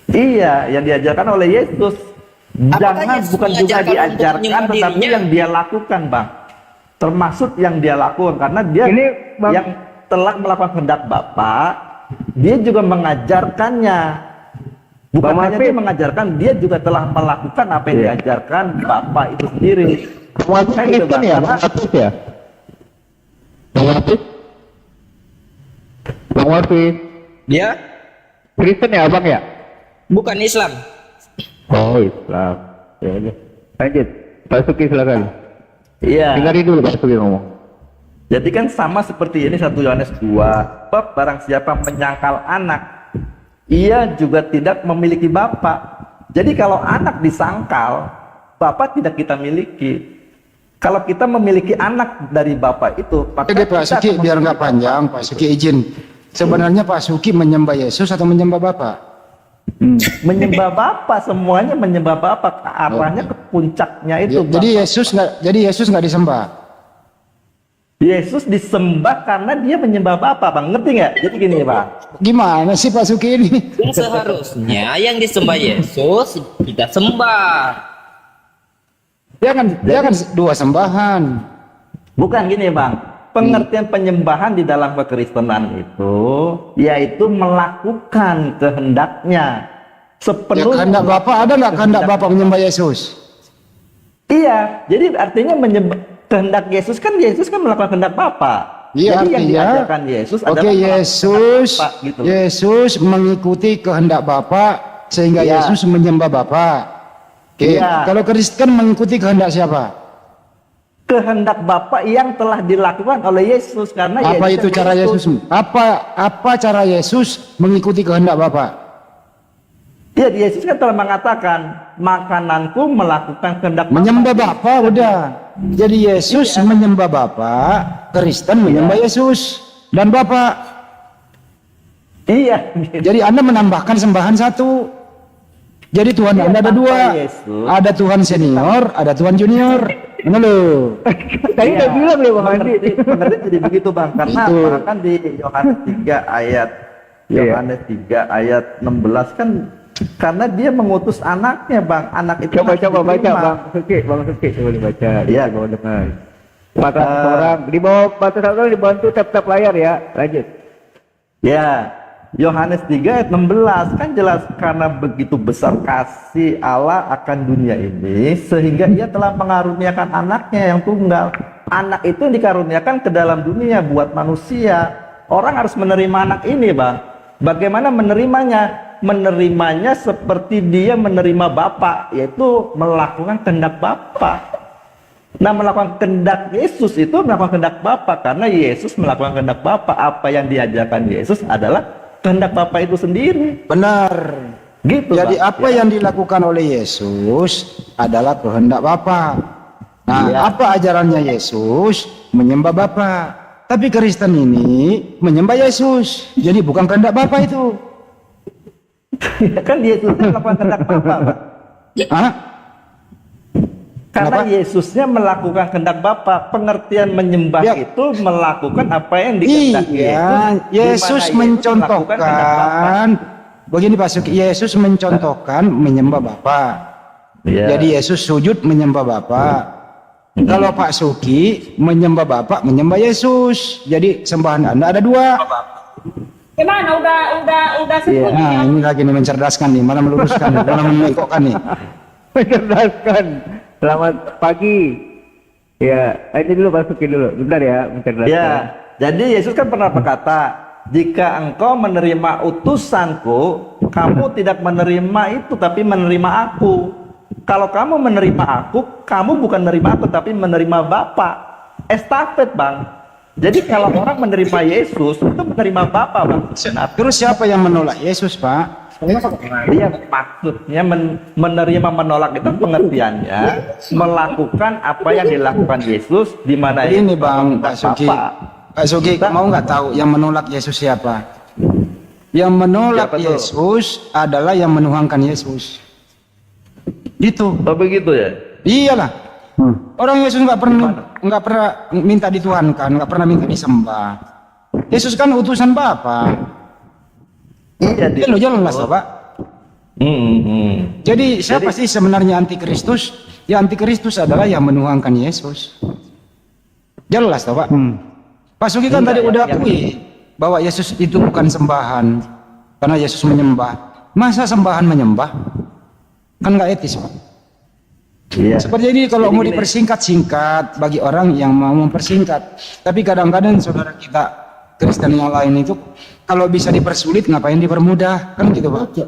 Iya, yang diajarkan oleh Yesus. Apakah Jangan Yesus bukan juga mengajarkan untuk diajarkan, menyembah tetapi dirinya? yang dia lakukan, Bang. Termasuk yang dia lakukan karena dia Ini, Bang. yang telah melakukan kehendak Bapa, dia juga mengajarkannya. Bukan Bang hanya Martin. dia mengajarkan, dia juga telah melakukan apa yang diajarkan Bapa itu sendiri. Bang Kan gitu, Bang. ya, Karena- Bang Martin ya? Bang Martin? Bang Martin? Dia Kristen ya Bang ya? bukan Islam. Oh Islam. Ya udah. Lanjut. Pak Suki silakan. Iya. Dengarin dulu Pak Suki ngomong. Jadi kan sama seperti ini 1 Yohanes 2. Bab barang siapa menyangkal anak, ia juga tidak memiliki bapa. Jadi kalau anak disangkal, bapa tidak kita miliki. Kalau kita memiliki anak dari bapa itu, maka Jadi Pak kita Suki akan biar nggak memiliki panjang, Pak Suki izin. Sebenarnya Pak Suki menyembah Yesus atau menyembah Bapa? menyembah bapa, semuanya menyembah bapa. Arahnya ke puncaknya itu. Jadi Bapa. Yesus nggak disembah. Yesus disembah karena dia menyembah bapa, Bang. Ngerti nggak? Jadi gini, Bang. Gimana sih Pak Suki ini? Yang seharusnya yang disembah Yesus kita sembah. Jangan dua sembahan. Bukan gini Bang, pengertian penyembahan di dalam kekristenan itu yaitu melakukan kehendaknya Ya, sepenuhnya. kehendak Bapa ada nggak kehendak Bapa menyembah Yesus? Iya, jadi artinya menyembah kehendak Yesus kan melakukan kehendak Bapa. Iya, jadi yang artinya, diajarkan Yesus oke, adalah melakukan Yesus, kehendak Bapa, gitu. Yesus mengikuti kehendak Bapa sehingga Iya. Yesus menyembah Bapa. Oke, Iya. kalau Kristen mengikuti kehendak siapa? Kehendak Bapa yang telah dilakukan oleh Yesus karena Apa Yesus itu yang cara mengutus. Yesus? Apa cara Yesus mengikuti kehendak Bapa? Ya, Yesus kan telah mengatakan makananku melakukan kehendak Bapa. Menyembah Bapa udah. Jadi Yesus menyembah Bapa, Kristen menyembah Yesus dan Bapa. Iya. Jadi Anda menambahkan sembahan satu. Jadi Tuhan Iya, Anda ada tanpa dua. Yesus. Ada Tuhan senior, ada Tuhan junior. Mana lo? Tadi udah bilang ya Bang Andi. Pengertian jadi begitu Bang, karena Itu. kan di Yohanes 3 ayat Iya. Yohanes 3 ayat 16 kan karena dia mengutus anaknya Bang, anak itu Coba harus baca diterima. Bang Suki coba dibaca. Iya. Di bawah dengar. Mata orang di bawah mata orang dibantu tap-tap layar ya. Lanjut. Ya, Yohanes 3 ayat 16 kan jelas karena begitu besar kasih Allah akan dunia ini sehingga ia telah mengaruniakan anaknya yang tunggal. Anak itu yang dikaruniakan ke dalam dunia buat manusia. Orang harus menerima anak ini, Bang. Bagaimana menerimanya? Menerimanya seperti dia menerima Bapa, yaitu melakukan kehendak Bapa. Nah, melakukan kehendak Yesus itu melakukan kehendak Bapa, karena Yesus melakukan kehendak Bapa. Apa yang diajarkan Yesus adalah kehendak Bapa itu sendiri. Benar. Gitu. Jadi Bang. apa yang dilakukan oleh Yesus adalah kehendak Bapa. Nah, apa ajarannya Yesus? Menyembah Bapa. Tapi Kristen ini menyembah Yesus. Jadi bukan kehendak Bapa itu. Kan Yesus melakukan kehendak Bapa, Pak. Hah? Karena Kenapa? Yesusnya melakukan kehendak Bapa. Pengertian menyembah Ya. itu melakukan apa yang dikehendaki Iya, Yesus mencontohkan. Begini Pak Suki, Yesus mencontohkan menyembah Bapa. Iya. Jadi Yesus sujud menyembah Bapa. Kalau Pak Suki menyembah Bapa, menyembah Yesus. Jadi sembahan Anda ada dua. Gimana? Udah sebut. Nah, ini lagi nih mencerdaskan nih, malah meluruskan, malah mengikokkan nih. Mencerdaskan. Selamat pagi. Ya, ini dulu masukin dulu. Bentar ya, mencerdaskan. Ya, jadi Yesus kan pernah berkata, jika engkau menerima utusanku, kamu tidak menerima itu, tapi menerima aku. Kalau kamu menerima aku, kamu bukan menerima aku, tapi menerima Bapa. Estafet, Bang. Jadi kalau orang menerima Yesus, itu menerima Bapa, Bang. Terus siapa yang menolak Yesus, Pak? Iya, maksudnya menerima menolak itu pengertiannya melakukan apa yang dilakukan Yesus, di mana Ini Yesus Bang, Pak Suki. Pak Suki, mau nggak tahu yang menolak Yesus siapa? Yang menolak Siapa tuh? Yesus adalah yang menuhankan Yesus. Itu. Oh begitu ya? Iyalah. Orang Yesus nggak pernah minta dituhankan, nggak pernah minta disembah. Yesus kan utusan Bapa. Iya, Itu loh jelas loh, Pak. Jadi siapa sih sebenarnya antikristus? Ya antikristus adalah yang menuhankan Yesus. Jelas toh, Pak. Pak Suki kan tadi udah akui bahwa Yesus itu bukan sembahan karena Yesus menyembah. Masa sembahan menyembah? Kan nggak etis, Pak. Iya. Seperti ini kalau Jadi mau gini. dipersingkat-singkat bagi orang yang mau mempersingkat. Tapi kadang-kadang saudara kita Kristen yang lain itu kalau bisa dipersulit ngapain dipermudah, kan gitu, Pak.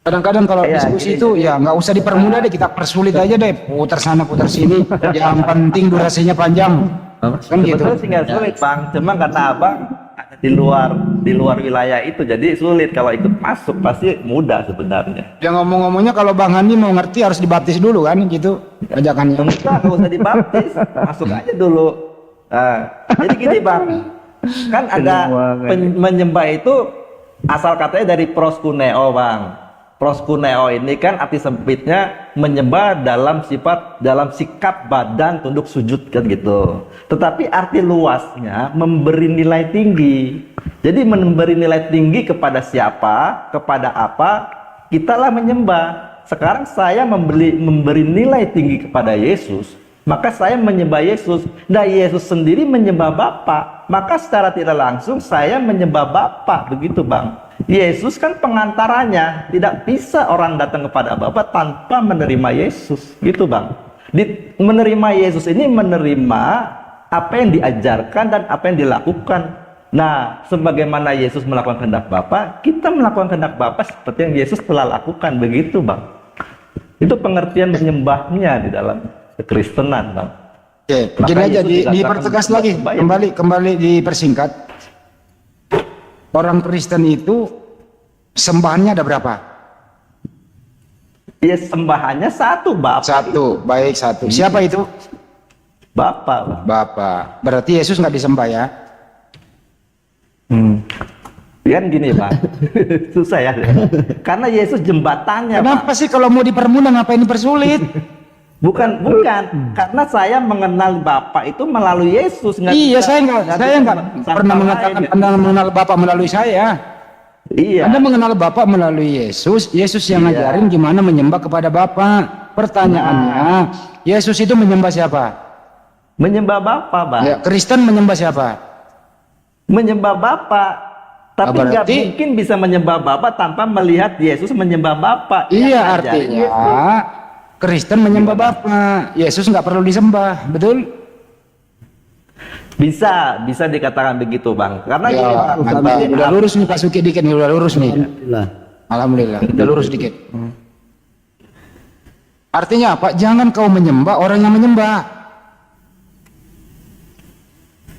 Kadang-kadang kalau Iya, diskusi gini, itu ya nggak usah dipermudah deh, kita persulit aja deh, putar sana putar sini. Yang penting durasinya panjang, kan gitu. Sebetulnya sih nggak sulit, Bang. Cuma karena Abang ada di luar wilayah itu, jadi sulit. Kalau ikut masuk pasti mudah sebenarnya. Dia ngomong-ngomongnya kalau Bang Handi mau ngerti harus dibaptis dulu kan, gitu ajakannya. Enggak, nggak usah dibaptis, masuk aja dulu. Nah, jadi gini, Bang, kan ada menyembah itu asal katanya dari proskuneo, Bang. Proskuneo ini kan arti sempitnya menyembah dalam sikap badan tunduk sujud kan gitu. Tetapi arti luasnya memberi nilai tinggi. Jadi memberi nilai tinggi kepada siapa, kepada apa, kitalah menyembah. Sekarang saya memberi nilai tinggi kepada Yesus, maka saya menyembah Yesus. Nah, Yesus sendiri menyembah Bapa, maka secara tidak langsung saya menyembah Bapa, begitu, Bang. Yesus kan pengantaranya, tidak bisa orang datang kepada Bapa tanpa menerima Yesus, gitu, Bang. Menerima Yesus ini menerima apa yang diajarkan dan apa yang dilakukan. Nah, sebagaimana Yesus melakukan kehendak Bapa, kita melakukan kehendak Bapa seperti yang Yesus telah lakukan, begitu, Bang. Itu pengertian menyembahnya di dalam kekristenan, Bang. Oke, Maka begini aja Yesus dikatakan dipertegas lagi, menyembah. kembali dipersingkat. Orang Kristen itu sembahannya ada berapa? Ya, sembahannya satu, Bapa. Satu, baik satu. Siapa itu? Bapa, Bang. Bapa. Berarti Yesus nggak disembah ya? Kan gini, Bang. Susah ya. Karena Yesus jembatannya, Kenapa Pak. sih kalau mau dipermudah ngapain dipersulit? Bukan. Karena saya mengenal Bapa itu melalui Yesus. Iya, saya nggak pernah mengatakan Anda mengenal Bapa melalui saya. Iya. Anda mengenal Bapa melalui Yesus. Yesus yang ngajarin gimana menyembah kepada Bapa. Pertanyaannya, Yesus itu menyembah siapa? Menyembah Bapa, Bang. Ya, Kristen menyembah siapa? Menyembah Bapa. Tapi nggak berarti- mungkin bisa menyembah Bapa tanpa melihat Yesus menyembah Bapa. Iya, Yang ngajarin artinya Yesus. Kristen menyembah Bapa. Yesus nggak perlu disembah, betul? Bisa dikatakan begitu Bang. Karena Ya, gini, Bang, mantap. Udah lurus nih Pak Suki dikit nih, udah lurus nih. Alhamdulillah, udah lurus dikit. Artinya apa? Jangan kau menyembah orang yang menyembah.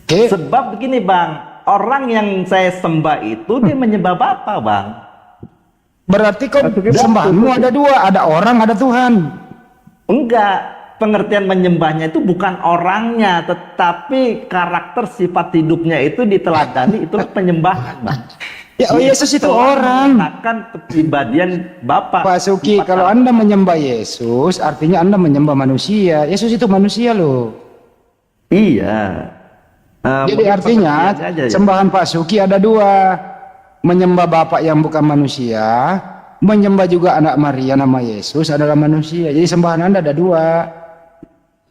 Oke, sebab begini Bang, orang yang saya sembah itu dia menyembah Bapa Bang. berarti kau sembahanmu ada dua, ada orang, ada Tuhan. Enggak, pengertian menyembahnya itu bukan orangnya, tetapi karakter sifat hidupnya itu diteladani, itulah penyembahan Bang. Ya, oh Yesus itu orang. Akan kepribadian Bapa. Pak Suki, Sifat kalau Anda menyembah Yesus, artinya Anda menyembah manusia. Yesus itu manusia loh. Iya. Jadi mungkin artinya pengertiannya aja, ya. sembahan Pak Suki ada dua. Menyembah Bapak yang bukan manusia, menyembah juga anak Maria nama Yesus adalah manusia. Jadi sembahan Anda ada dua.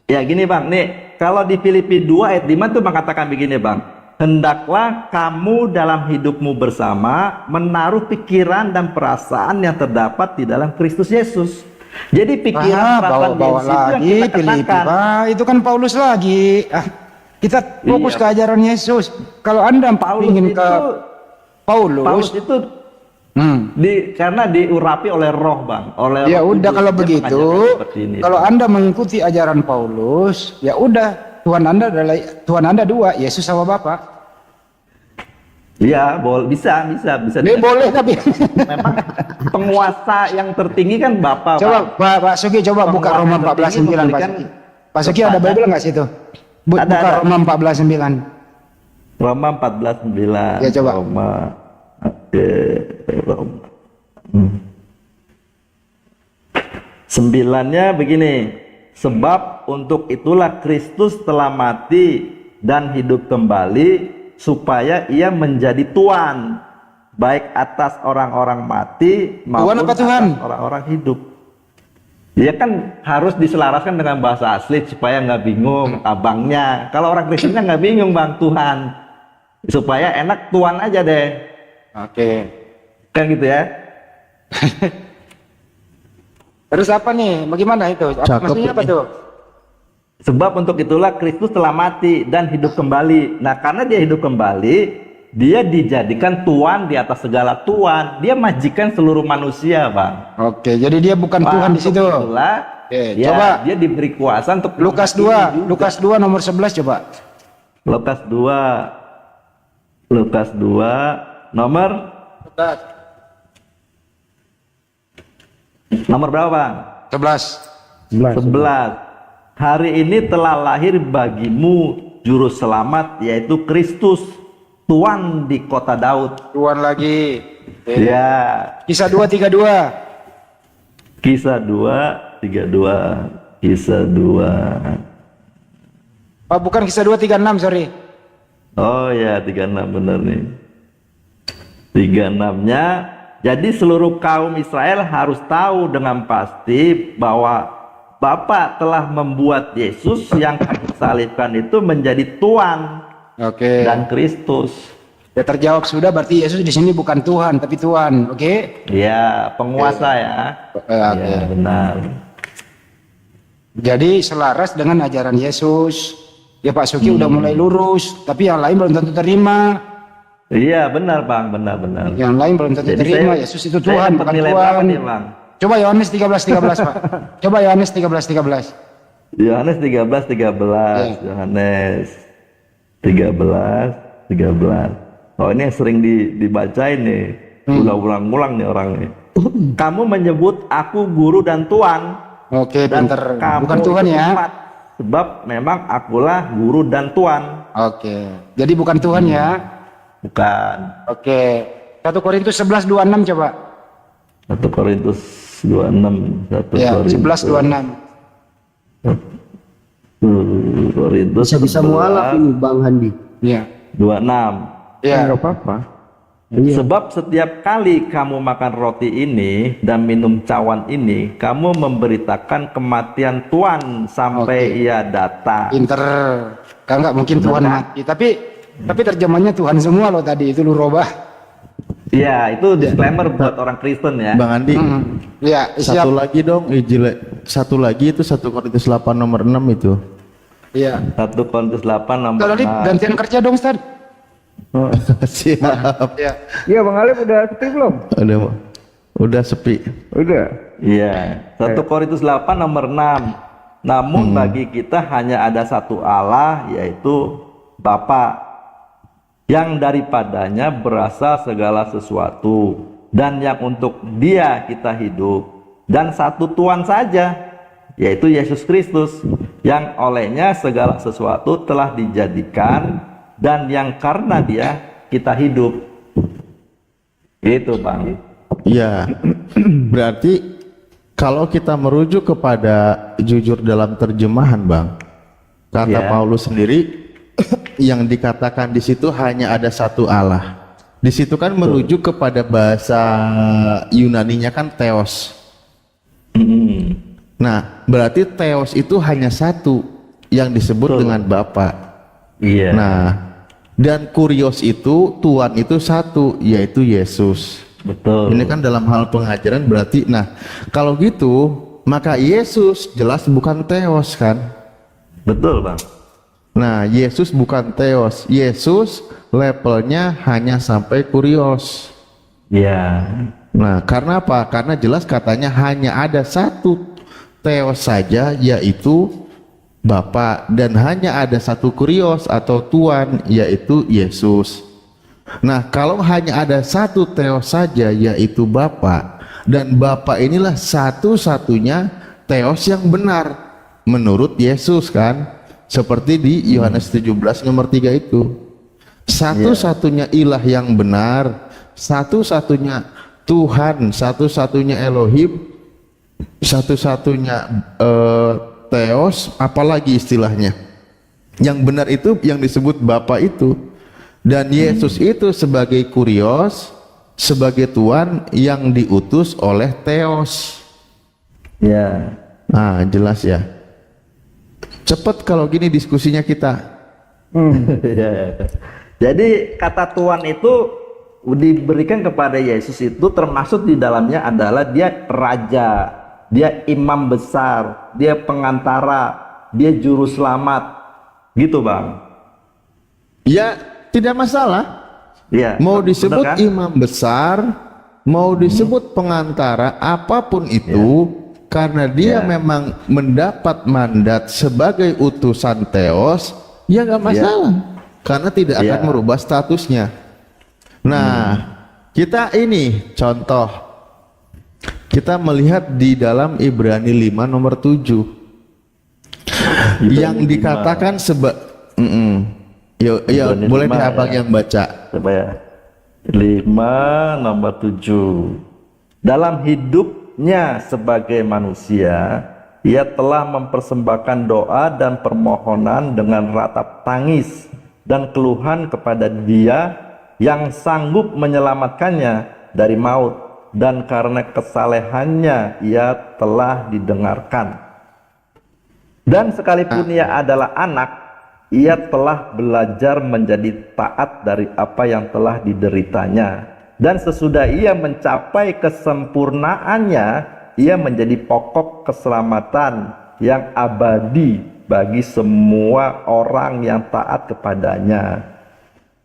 Ya gini Bang, nih kalau di Filipi 2 ayat 5 tuh mengatakan begini Bang. Hendaklah kamu dalam hidupmu bersama menaruh pikiran dan perasaan yang terdapat di dalam Kristus Yesus. Jadi pikiran perasaan bawa Yesus itu yang lagi kita Filipi, kenakan. Pak. Itu kan Paulus lagi. Kita fokus Iya. ke ajaran Yesus. Kalau Anda Paulus ingin itu, ke Paulus, itu hmm. karena diurapi oleh Roh Bang, oleh Ya Roh udah Kudus, kalau dia begitu, mengajarkan seperti ini. kalau Anda mengikuti ajaran Paulus, ya udah Tuhan Anda adalah Tuhan Anda dua, Yesus sama Bapa. Iya, bisa. Dia boleh tapi Memang penguasa yang tertinggi kan Bapa. coba Bang. Pak Suki coba buka Penguasa Roma yang tertinggi 14:9 Pak memberikan Suki. Pak Suki ada kepada- Bible nggak situ? Ada, Buka ada. Roma 14:9. Roma 14:9. Ya, coba. Roma. Oke, Roma. 9-nya begini. Sebab untuk itulah Kristus telah mati dan hidup kembali supaya ia menjadi Tuhan baik atas orang-orang mati maupun Tuhan apa Tuhan? atas orang-orang hidup. Ya kan harus diselaraskan dengan bahasa asli supaya nggak bingung abangnya. Kalau orang Kristennya nggak bingung Bang, Tuhan. Supaya enak Tuhan aja deh. Oke. Kan gitu ya. Terus apa nih? Bagaimana itu? Cakep Maksudnya apa ini. tuh? Sebab untuk itulah Kristus telah mati dan hidup kembali. Nah, karena dia hidup kembali, dia dijadikan Tuhan di atas segala Tuhan. Dia majikan seluruh manusia, Bang. Oke, jadi dia bukan Wah, Tuhan di untuk situ. itulah, Oke, ya, coba. dia diberi kuasa untuk Lukas menghakimi 2, juga. Lukas 2 nomor 11 coba. Lukas 2 nomor berapa, Bang? 11. 11. Hari ini telah lahir bagimu juru selamat, yaitu Kristus, Tuhan di kota Daud. Tuhan lagi. Oke. Ya, Kisah 2:32. Kisah 2:32. Kisah 2. Oh, bukan kisah 2:36, sorry. Oh ya, 36 benar nih. 36-nya, jadi seluruh kaum Israel harus tahu dengan pasti bahwa Bapa telah membuat Yesus yang disalibkan itu menjadi Tuhan Oke. dan Kristus. Ya terjawab sudah, berarti Yesus di sini bukan Tuhan tapi Tuhan. Oke? Ya, penguasa ya. Oke. Ya, benar. Jadi selaras dengan ajaran Yesus. Ya Pak Suki udah mulai lurus, tapi yang lain belum tentu terima. Iya, benar Bang, benar. Yang lain belum tentu Jadi terima. saya- Yesus itu saya Tuhan, dapat bukan nilai Tuhan. berapa nih, Bang? Coba Yohanes 13:13 Pak. Coba Yohanes 13:13. Yohanes 13:13. Ya. Yohanes 13:13. Oh, ini yang sering dibacain nih. Ulang-ulang nih orang nih. Kamu menyebut aku guru dan tuan, Oke, dan pinter. kamu Bukan Tuhan itu ya. tepat. Sebab memang akulah guru dan tuan. Oke. Jadi bukan Tuhan ya. Bukan. Oke. 1 Korintus 11:26 coba. 1 Korintus 26. 1 Ya, Korintus 11:26. 1 Korintus Bisa mualaf 11, ini Bang Handi. Iya. 26. Ya. apa-apa. Sebab setiap kali kamu makan roti ini dan minum cawan ini, kamu memberitakan kematian Tuhan sampai ia datang. Pinter. Kan nggak mungkin Tuhan mati. Tapi terjemahnya Tuhan semua loh tadi itu lu robah. Ya, itu disclaimer buat orang Kristen ya. Bang Andi, Ya, siap. satu lagi dong, Satu lagi itu 1 Korintus 8 nomor 6 itu. Iya. 1 Korintus 8 nomor Kalau Lip, 6. gantian kerja dong, Ustaz. Siap. Iya. Iya, Bang Alif udah sepi belum? Udah sepi. Udah. Iya, 1 Korintus 8 nomor 6. Namun bagi kita hanya ada satu Allah, yaitu Bapa, yang daripadanya berasal segala sesuatu, dan yang untuk Dia kita hidup, dan satu Tuhan saja, yaitu Yesus Kristus, yang olehnya segala sesuatu telah dijadikan, dan yang karena Dia kita hidup. Itu, Bang. Ya, berarti kalau kita merujuk kepada jujur dalam terjemahan, Bang, kata Ya. Paulus sendiri yang dikatakan di situ hanya ada satu Allah. Di situ kan merujuk kepada bahasa Yunaninya kan theos. Nah, berarti theos itu hanya satu yang disebut dengan Bapa. Iya. Nah, dan kurios itu Tuhan itu satu, yaitu Yesus. Betul. Ini kan dalam hal pengajaran berarti, nah kalau gitu maka Yesus jelas bukan theos kan? Betul, Bang. Nah, Yesus bukan theos, Yesus levelnya hanya sampai kurios. Iya. Nah, karena apa? Karena jelas katanya hanya ada satu theos saja, yaitu Bapa, dan hanya ada satu kurios atau Tuhan, yaitu Yesus. Nah, kalau hanya ada satu theos saja, yaitu Bapa, dan Bapa inilah satu-satunya theos yang benar menurut Yesus kan, seperti di Yohanes 17 nomor 3 itu. Satu-satunya ilah yang benar, satu-satunya Tuhan, satu-satunya Elohim, satu-satunya theos, apalagi istilahnya yang benar itu yang disebut Bapa itu. Dan Yesus itu sebagai kurios, sebagai Tuhan yang diutus oleh theos. Ya. Nah, jelas ya. Cepet kalau gini diskusinya kita. Ya. Jadi kata Tuhan itu diberikan kepada Yesus itu termasuk di dalamnya adalah dia raja, dia imam besar, dia pengantara, dia juru selamat. Gitu, Bang. Ya, tidak masalah. Iya. Mau benar disebut kan? imam besar, mau disebut pengantara, apapun itu, karena dia memang mendapat mandat sebagai utusan theos, ya nggak masalah, karena tidak akan merubah statusnya. Nah, kita ini contoh, kita melihat di dalam Ibrani 5 nomor 7 yang dikatakan ya Ibrani boleh 5 nih abang yang baca. Coba ya. 5 nomor 7. Dalam hidupnya sebagai manusia, ia telah mempersembahkan doa dan permohonan dengan ratap tangis dan keluhan kepada Dia yang sanggup menyelamatkannya dari maut, dan karena kesalehannya ia telah didengarkan. Dan sekalipun ia adalah anak, ia telah belajar menjadi taat dari apa yang telah dideritanya. Dan sesudah ia mencapai kesempurnaannya, ia menjadi pokok keselamatan yang abadi bagi semua orang yang taat kepadanya.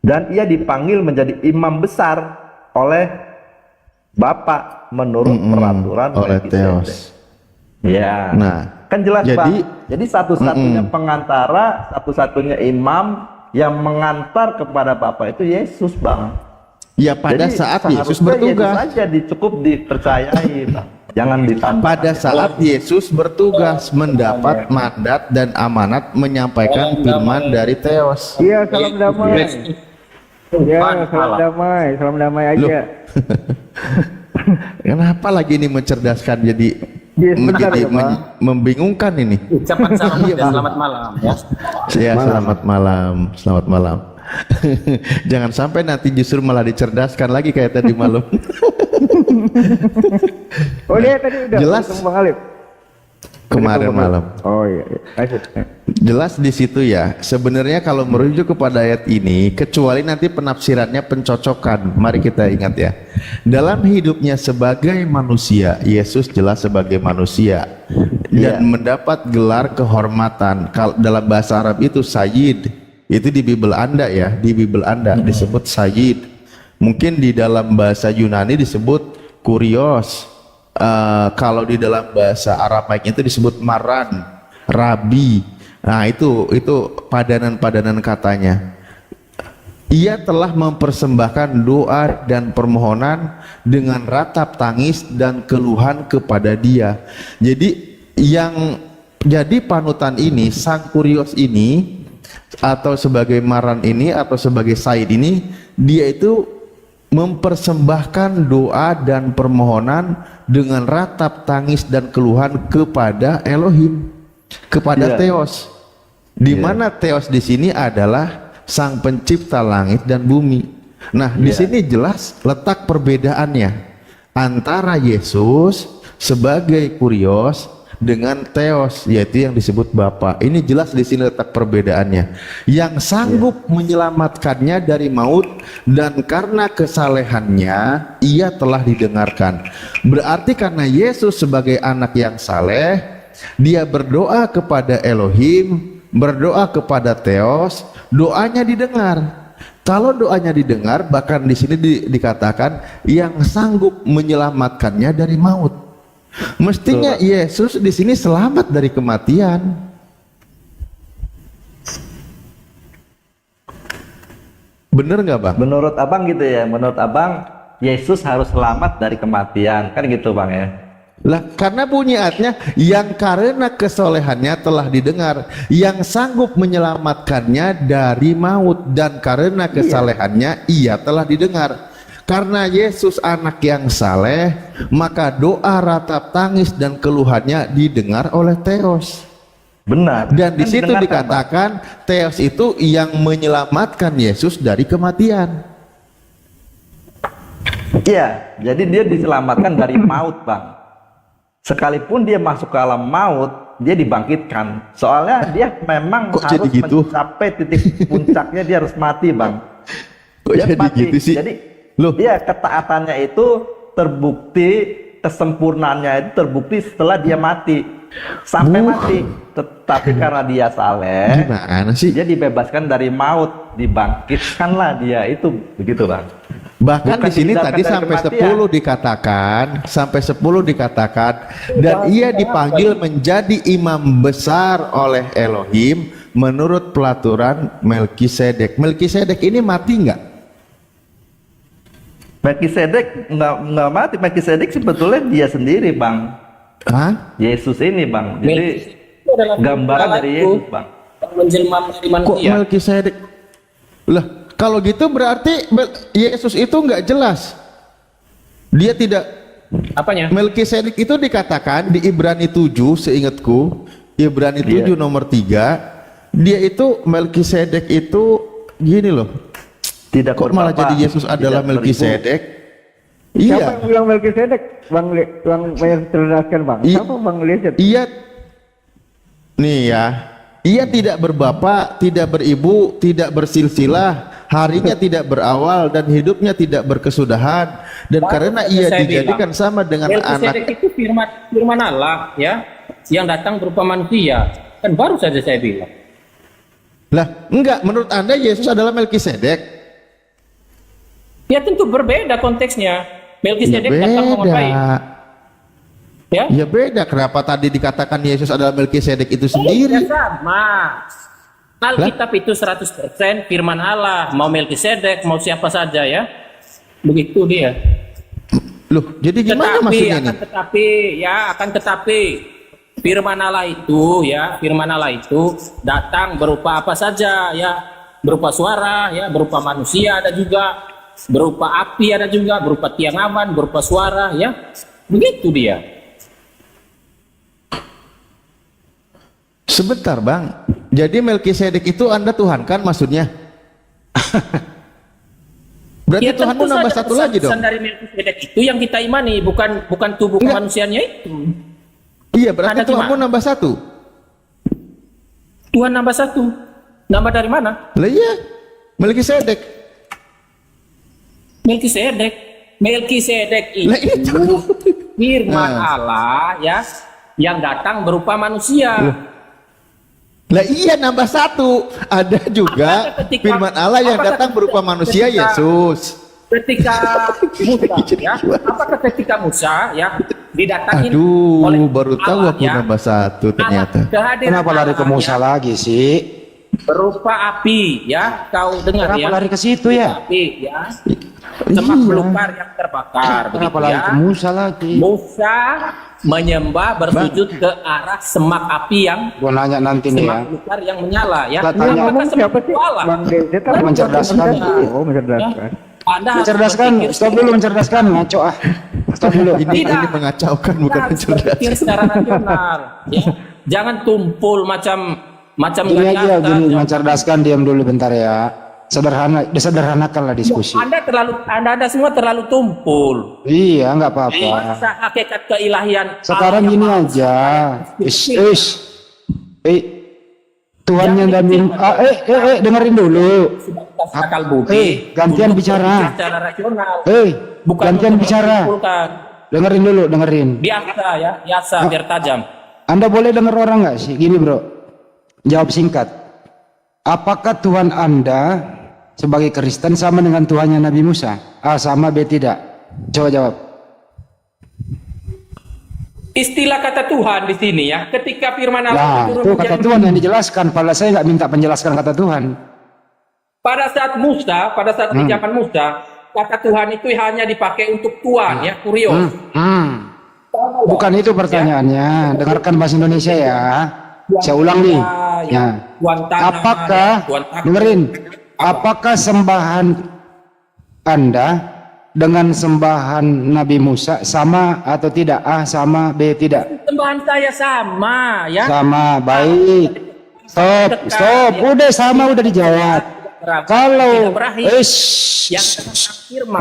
Dan ia dipanggil menjadi imam besar oleh Bapa menurut peraturan oleh Melkisedek. theos. Ya. Nah, Kan jelas, jadi- Bang. Jadi satu-satunya pengantara, satu-satunya imam yang mengantar kepada Bapa itu Yesus, Bang. ya pada Jadi saat Yesus seharusnya bertugas. Yesus saja cukup dipercayai, Bang. Jangan ditambah. Pada saat Yesus bertugas mendapat mandat dan amanat menyampaikan firman dari theos. Iya, salam damai. Ya, salam damai aja. Kenapa lagi ini mencerdaskan jadi Iya, sebentar menjadi ya, Pak. membingungkan ini? Ucapan salam dan selamat malam ya. Ya, selamat malam, selamat malam. Jangan sampai nanti justru malah dicerdaskan lagi kayak tadi malam. Oh, dia tadi udah Jelas. ketemu Bang Alif. kemarin malam. Oh iya, iya. Lanjut. Jelas di situ ya. Sebenarnya kalau merujuk kepada ayat ini, kecuali nanti penafsirannya pencocokan, mari kita ingat ya. Dalam hidupnya sebagai manusia, Yesus jelas sebagai manusia dan mendapat gelar kehormatan. Kalau dalam bahasa Arab itu Sayyid, itu di Bible Anda ya, di Bible Anda disebut Sayyid. Mungkin di dalam bahasa Yunani disebut Kurios. Kalau di dalam bahasa Aramaik itu disebut Maran, Rabi. Nah itu padanan-padanan katanya. Ia telah mempersembahkan doa dan permohonan dengan ratap tangis dan keluhan kepada Dia. Jadi yang jadi panutan ini, sang Kurios ini, atau sebagai Maran ini, atau sebagai Said ini, dia itu mempersembahkan doa dan permohonan dengan ratap tangis dan keluhan kepada Elohim, kepada Theos. Di mana Theos di sini adalah sang pencipta langit dan bumi. Nah, di sini jelas letak perbedaannya antara Yesus sebagai Kurios dengan Theos, yaitu yang disebut Bapa. Ini jelas di sini letak perbedaannya. Yang sanggup menyelamatkannya dari maut, dan karena kesalehannya ia telah didengarkan. Berarti karena Yesus sebagai anak yang saleh, dia berdoa kepada Elohim, berdoa kepada Theos, doanya didengar. Kalau doanya didengar, bahkan di sini dikatakan yang sanggup menyelamatkannya dari maut. Mestinya Yesus di sini selamat dari kematian. Bener nggak Bang? Menurut abang gitu ya, menurut abang Yesus harus selamat dari kematian, kan gitu Bang ya? Lah karena bunyi ayatnya yang karena kesolehannya telah didengar, yang sanggup menyelamatkannya dari maut, dan karena kesalehannya ia telah didengar. Karena Yesus anak yang saleh, maka doa ratap tangis dan keluhannya didengar oleh Theos. Benar. Dan di Kan situ didengarkan, dikatakan Theos itu yang menyelamatkan Yesus dari kematian. Iya, jadi dia diselamatkan dari maut Bang. Sekalipun dia masuk ke alam maut, dia dibangkitkan. Soalnya dia memang Kok harus jadi gitu? mencapai titik puncaknya, dia harus mati Bang. Kok Dia jadi mati. gitu sih? Jadi Loh. dia ketaatannya itu terbukti, kesempurnaannya itu terbukti setelah dia mati, sampai mati. Tetapi karena dia saleh, Gimana sih? dia dibebaskan dari maut, dibangkitkanlah dia, itu begitu Bang. Bahkan Bukan di sini dihindarkan tadi dari sampai kematian. sampai 10 dikatakan, dan ia dipanggil menjadi imam besar oleh Elohim menurut pelaturan Melkisedek. Melkisedek ini mati nggak? Melkisedek nggak mati. Melkisedek sebetulnya dia sendiri Bang. Hah? Yesus ini Bang. Jadi Itu adalah gambaran Allah dari itu, Yesus Bang. yang menjelma menjadi Kok manusia. Melkisedek? Lah, kalau gitu berarti Yesus itu nggak jelas. Dia tidak. Apanya? Melkisedek itu dikatakan di Ibrani 7, seingatku, Ibrani 7 nomor 3, dia itu Melkisedek itu gini loh. Tidak Kok malah berbapa, jadi Yesus adalah tidak beribu. Melkisedek? Siapa Iya. yang bilang Melkisedek? Bang jelaskan Bang. Siapa Bang lihat? Iya. Nih ya. Ia tidak berbapa, tidak beribu, tidak bersilsilah, harinya tidak berawal, dan hidupnya tidak berkesudahan, dan karena ia saya dijadikan sama dengan Melkisedek anak. itu firman Allah ya, yang datang berupa manusia. Kan baru saja saya bilang. Lah, enggak, menurut Anda Yesus adalah Melkisedek? Ya tentu berbeda konteksnya. Melkisedek Ya datang mau beda. ngapain? Ya? Ya beda. Kenapa tadi dikatakan Yesus adalah Melkisedek itu Ya sendiri? sama. Alkitab itu 100% firman Allah. Mau Melkisedek, mau siapa saja ya. Begitu dia. Loh, jadi gimana maksudnya nih? Akan tetapi firman Allah itu datang berupa apa saja ya, berupa suara ya, berupa manusia ada juga, berupa api ada juga, berupa tiang awan, berupa suara ya. Begitu dia. Sebentar Bang, jadi Melkisedek itu Anda Tuhan kan maksudnya? Berarti Ya, Tuhan tentu mau nambah saja satu lagi dong? pesan dari Melkisedek itu yang kita imani, bukan tubuh kemanusiaannya itu. Iya, Iya, berarti Ada di Tuhanmu mana? nambah satu. Tuhan nambah satu. Nambah dari mana? Lah iya, Melkisedek. Melkisedek. Melkisedek Lah itu itu. firman Nah. Allah ya yang datang berupa manusia. Lah iya nambah satu. Ada juga Apakah ketika- firman Allah yang apakah datang berupa manusia ketika- Yesus. Ketika Musa ya, apakah ketika Musa ya didatangin oleh Aduh, baru tahu Allah, aku ya, nambah satu ternyata. kehadiran Kenapa lari ke Allah, Musa ya, lagi sih? berupa api ya, kau dengar Kenapa ya, lari ke situ ya? api ya, semak belukar yang terbakar Kenapa begitu lari ya. ke Musa lagi? Musa menyembah bersujud ke arah semak api yang Gua nanya nanti nih ya. semak belukar yang menyala ya. Kita tanya. Apakah semak Siapa sih? Allah? Bang Dede kan Mencerdaskan. Oh, mencerdaskan. Anda harus Mencerdaskan, berpikir stop dulu mencerdaskan, ngaco ah. Stop dulu. Ini Tidak. mengacaukan bukan Kita harus berpikir mencerdaskan. secara rasional ya. Jangan tumpul macam Gini aja, gayatan. gini mencerdaskan, diam dulu bentar ya. Sederhana, disederhanakanlah diskusi. Anda semua terlalu tumpul. Iya, nggak apa-apa. Masa hakikat keilahian Sekarang Allah yang gini maha aja. besar. Tuhannya dan dengerin dulu. Akal budi. Gantian bicara. Secara rasional. Bukan gantian untuk bicara. menyimpulkan. Dengerin dulu, dengerin. Biasa ya, biasa biar tajam. Anda boleh denger orang nggak sih? Gini bro, jawab singkat. Apakah Tuhan Anda sebagai Kristen sama dengan Tuhannya Nabi Musa? A sama, B tidak. Coba jawab. Istilah kata Tuhan di sini ya, ketika firman Nah, Allah itu kata Tuhan yang dijelaskan. Padahal saya nggak minta penjelaskan kata Tuhan. pada saat di zaman Musa, kata Tuhan itu hanya dipakai untuk tuan ya, kurios. Bukan itu pertanyaannya. Dengarkan bahasa Indonesia ya. Saya ulang nih. Ya. Tuan tanah, Apakah, tuan tanah. dengerin, apakah sembahan Anda dengan sembahan Nabi Musa sama atau tidak? A sama, B tidak. Sembahan saya sama ya. Sama, baik. Stop. Udah sama, udah dijawab. Kalau, Tidak berakhir. Yang tentang firman.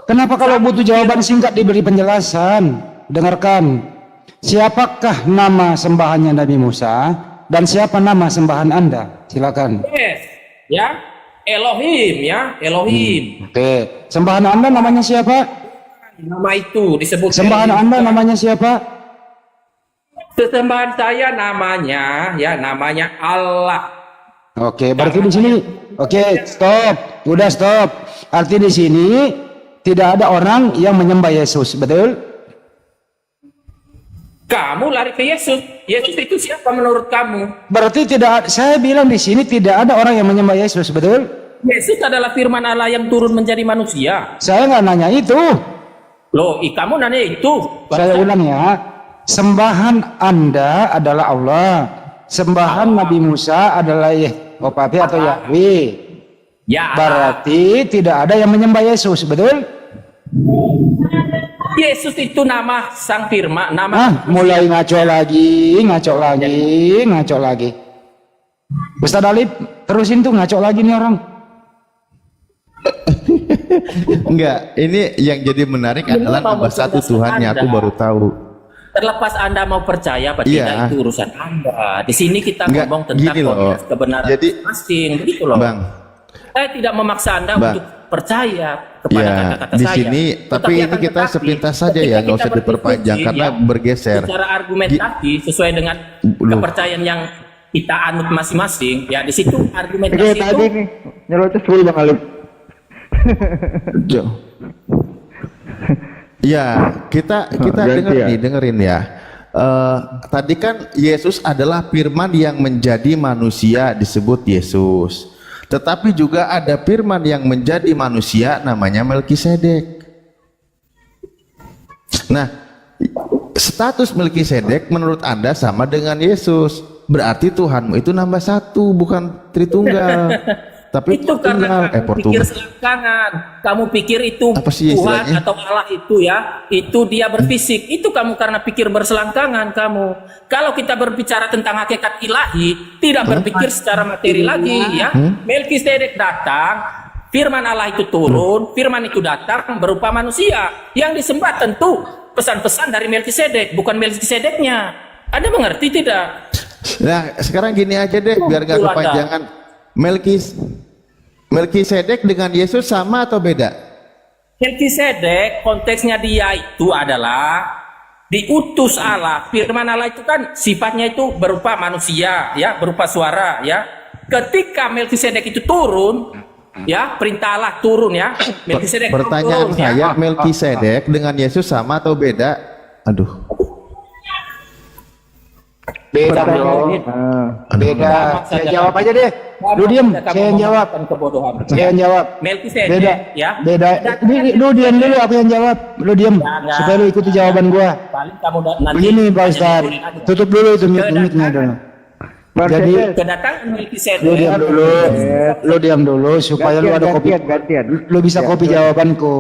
Kenapa kalau butuh jawaban singkat diberi penjelasan? Dengarkan. Siapakah nama sembahannya Nabi Musa dan siapa nama sembahan Anda? Silakan. Yes, ya. Elohim ya, Elohim. Oke. Sembahan Anda namanya siapa? Nama itu disebut Sembahan Elohim. Anda namanya siapa? Sesembahan saya namanya Allah. Oke, berarti di sini. Oke, stop. Udah stop. Arti di sini tidak ada orang yang menyembah Yesus, betul? Kamu lari ke Yesus. Yesus itu siapa menurut kamu? Berarti tidak. Saya bilang di sini tidak ada orang yang menyembah Yesus, betul? Yesus adalah firman Allah yang turun menjadi manusia. Saya nggak nanya itu. Loh, kamu nanya itu. Saya ulang ya. Sembahan Anda adalah Allah. Sembahan Nabi Musa adalah Yehova atau Yahweh. Ya. Berarti tidak ada yang menyembah Yesus, betul? Yesus itu nama sang firman, nama Mulai ngaco lagi. Ustaz Alif, terusin tuh ngaco lagi nih orang. Enggak, ini yang jadi menarik Ini adalah mau nambah satu mencerdaskan Tuhannya, aku Anda. baru tahu. Terlepas Anda mau percaya apa Iya. tidak itu urusan Anda. Di sini kita Enggak, ngomong tentang gini loh. konteks kebenaran Jadi, masing, begitu loh. Bang, Saya tidak memaksa Anda Bang. untuk percaya kepada ya kata-kata di saya. sini, tapi ini akan kita tetapi, sepintas saja ketika ya, nggak kita usah diperpanjang berdiskusi, karena ya, bergeser. secara argumentasi sesuai dengan Loh. kepercayaan yang kita anut masing-masing. Ya di situ Oke, argumentasi itu tadi nih nyeloteh dulu Bang Alif. Ya, kita ganti ya. dengerin ya. Tadi kan Yesus adalah firman yang menjadi manusia disebut Yesus. Tetapi juga ada firman yang menjadi manusia namanya Melkisedek. Nah, status Melkisedek menurut Anda sama dengan Yesus. Berarti Tuhanmu itu nambah satu, bukan Tritunggal. Tapi itu karena kamu pikir Portunggal. selangkangan. Kamu pikir itu Apa sih Tuhan istilahnya? atau Allah itu ya, itu dia berfisik. Itu kamu karena pikir berselangkangan kamu. Kalau kita berbicara tentang hakikat ilahi, tidak berpikir secara materi lagi ya. Melkisedek datang, firman Allah itu turun, firman itu datang berupa manusia. Yang disembah tentu pesan-pesan dari Melkisedek, bukan Melkisedeknya. Anda mengerti tidak? Nah, sekarang gini aja deh, biar gak Betul, kepanjangan. Melkisedek dengan Yesus sama atau beda? Melkisedek konteksnya dia itu adalah diutus Allah. Firman Allah itu kan sifatnya itu berupa manusia, ya, berupa suara, ya. Ketika Melkisedek itu turun, ya, perintah Allah turun, ya. Melkisedek Pertanyaan turun, saya, ya. Melkisedek dengan Yesus sama atau beda? Aduh. Beda bro. Beda. Saya jawab aja deh. Lu diem, saya yang jawab. Kebodohan. Saya yang jawab. Melkisedek, Beda. ya. Beda. Ini lu diam dulu, aku yang jawab. Lu diem. Jangan. Supaya lu ikuti jawaban gua. Paling kamu nanti Begini Pak hanya Ustadz. ditulis aja. Tutup dulu itu mic-nya dulu. Jadi Kedatangan Melkisedek. lu diam dulu. Lu diam dulu supaya lu ada kopi. gantian. Lu bisa kopi jawabanku.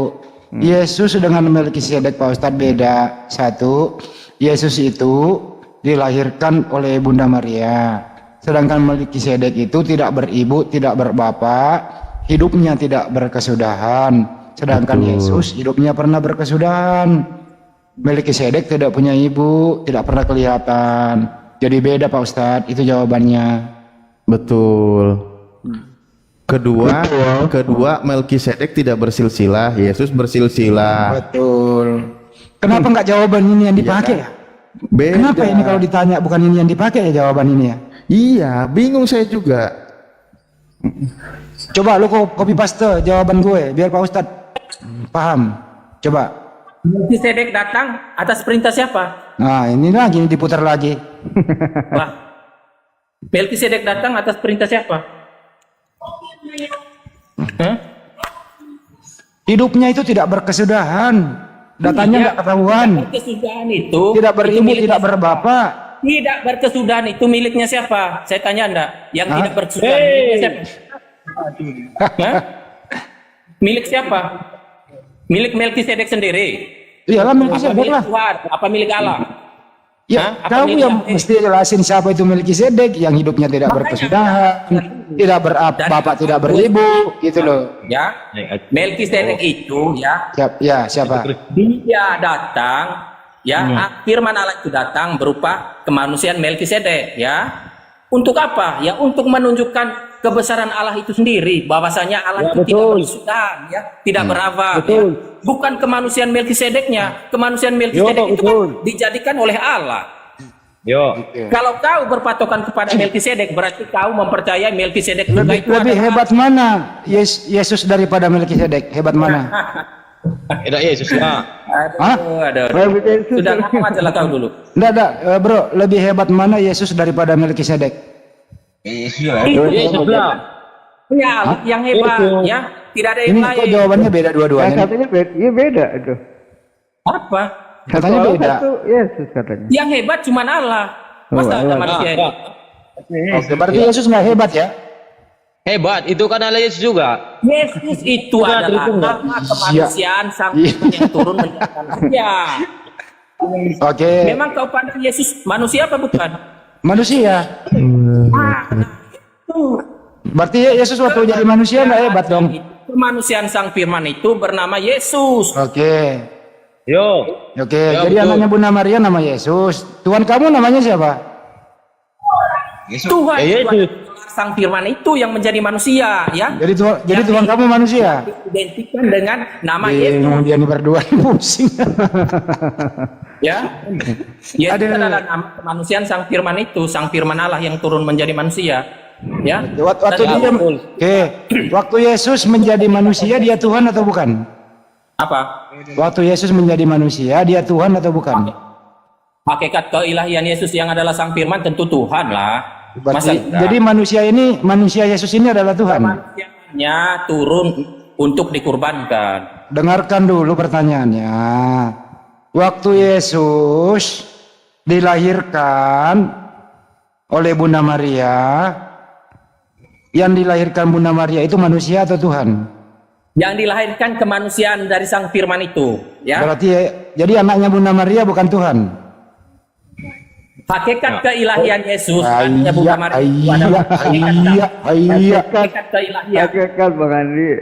Yesus dengan Melkisedek Pak Ustadz beda. Satu, Yesus itu dilahirkan oleh Bunda Maria. Sedangkan Melkisedek itu tidak beribu, tidak berbapak, hidupnya tidak berkesudahan. Sedangkan Yesus hidupnya pernah berkesudahan. Melkisedek tidak punya ibu, tidak pernah kelihatan. Jadi beda Pak Ustadz, itu jawabannya. Betul. Kedua Melkisedek tidak bersilsilah, Yesus bersilsilah. Betul. Kenapa nggak jawaban ini yang dipakai ya? Beda. Kenapa ini kalau ditanya bukan ini yang dipakai ya jawaban ini ya? Iya, bingung saya juga. Coba lu copy paste jawaban gue biar Pak Ustadz paham. Coba. Melkisedek datang atas perintah siapa? Nah ini lagi ini diputar lagi. Wah. Melkisedek datang atas perintah siapa? Hah? Hidupnya itu tidak berkesudahan. Datanya nggak ketahuan. Berkesudahan itu Tidak beribu, miliknya tidak berbapak. siapa? Tidak berkesudahan itu miliknya siapa? Saya tanya Anda. Yang Hah? tidak berkesudahan miliknya siapa? Hah? Milik siapa? Milik Melkisedek sendiri. Iyalah Apa Melkisedek milik lah. Tuhan? Apa milik Allah? Ya, Hah? Apa kamu milik yang Yahweh? mesti jelasin siapa itu Melkisedek yang hidupnya tidak berkesudahan, tidak berbapak, tidak beribu, gitu loh. Ya, Melkisedek itu ya Siapa? dia datang ya firman Allah itu datang berupa kemanusiaan Melkisedek ya. Untuk apa? Ya untuk menunjukkan kebesaran Allah itu sendiri, bahwasanya Allah itu tidak berkesudahan ya, tidak berawal ya. Bukan kemanusiaan Melkisedeknya. Kemanusiaan Melkisedek itu kan dijadikan oleh Allah. Kalau kau berpatokan kepada Melkisedek berarti kau mempercayai Melkisedek juga itu Lebih adalah hebat mana Yesus daripada Melkisedek? Hebat mana? Tidak Yesus lah. Aduh. Sudah ngaku aja lah kau dulu. Enggak, bro, lebih hebat mana Yesus daripada Melkisedek? Yesus lah. Ya, yang hebat ya. Tidak ada yang Ini kok lain. jawabannya beda Yang dua-duanya. katanya beda, iya beda itu. Apa? Katanya Satu Allah, beda. satu Yesus katanya. Yang hebat cuma Allah. Masa ada Allah. manusia hebat? Oke, berarti Yesus nggak hebat ya? Hebat, itu kan Allah Yesus juga. Yesus itu adalah nama kemanusiaan sang Tuhan yang turun menjadi manusia. Oke, Memang kau pandang Yesus manusia apa bukan? manusia. Berarti Yesus waktu jadi manusia nggak hebat dong? Kemanusiaan sang firman itu bernama Yesus. Oke, Yo. oke. Ya, Jadi betul. anaknya Bunda Maria nama Yesus. Tuhan kamu namanya siapa? Tuhan Yesus. Tuhan sang firman itu yang menjadi manusia ya. Jadi Tuhan kamu manusia. Identikan dengan nama Yesus. Bingung dia nih berdua pusing. Ya, Yesus adalah nama kemanusiaan sang firman itu, sang firman Allah yang turun menjadi manusia. Ya, Waktu dia, oke, waktu Yesus menjadi manusia dia Tuhan atau bukan? apa? Waktu Yesus menjadi manusia dia Tuhan atau bukan? Hakikat keilahian Yesus yang adalah sang firman tentu Tuhan lah. Masa Berarti, enggak? jadi manusia Yesus ini adalah Tuhan. Manusianya turun untuk dikurbankan. Dengarkan dulu pertanyaannya. Waktu Yesus dilahirkan oleh Bunda Maria, yang dilahirkan Bunda Maria itu manusia atau Tuhan? Yang dilahirkan kemanusiaan dari sang firman itu, ya. Berarti jadi anaknya Bunda Maria bukan Tuhan. Hakikat keilahian Yesus artinya Bunda Maria itu adalah hakikat keilahian. Hakikat Bang Andi.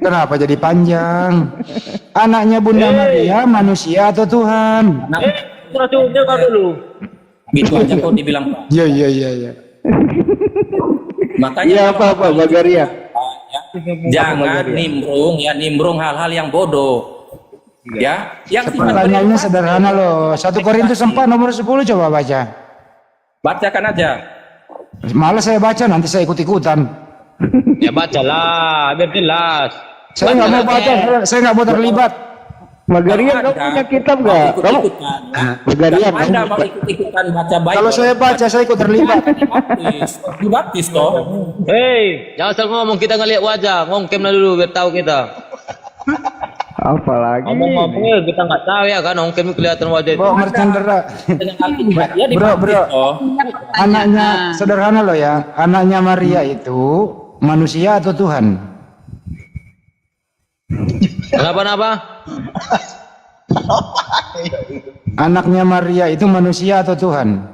Kenapa jadi panjang? Anaknya Bunda Maria manusia atau Tuhan? Nah, gitu aja kok dibilang Pak. Iya. Makanya Iya apa Bagaria? jangan nimbrung hal-hal yang bodoh. Ya, yang tidak Pertanyaannya sederhana loh. 1 Korintus 4 nomor 10 coba baca. bacakan aja. Malas saya baca, nanti saya ikut-ikutan. Ya bacalah, biar jelas. Saya nggak mau baca, saya nggak mau terlibat. Bagaria kamu punya kitab nggak? Kamu Bagaria Kalau Anda mau ikut-ikutan baca Bible. Kalau saya baca, saya ikut terlibat. dibaptis toh. Hei, jangan asal ngomong, kita ngeliat wajah, ngongkem dulu biar tahu kita. apalagi? Ngomong-ngomong kita nggak tahu ya kan, ngongkem kelihatan wajah itu. Bro, bercandera. Ya dibaptis toh. Anaknya sederhana loh ya. Anaknya Maria itu manusia atau Tuhan? Kenapa? Anaknya Maria itu manusia atau Tuhan?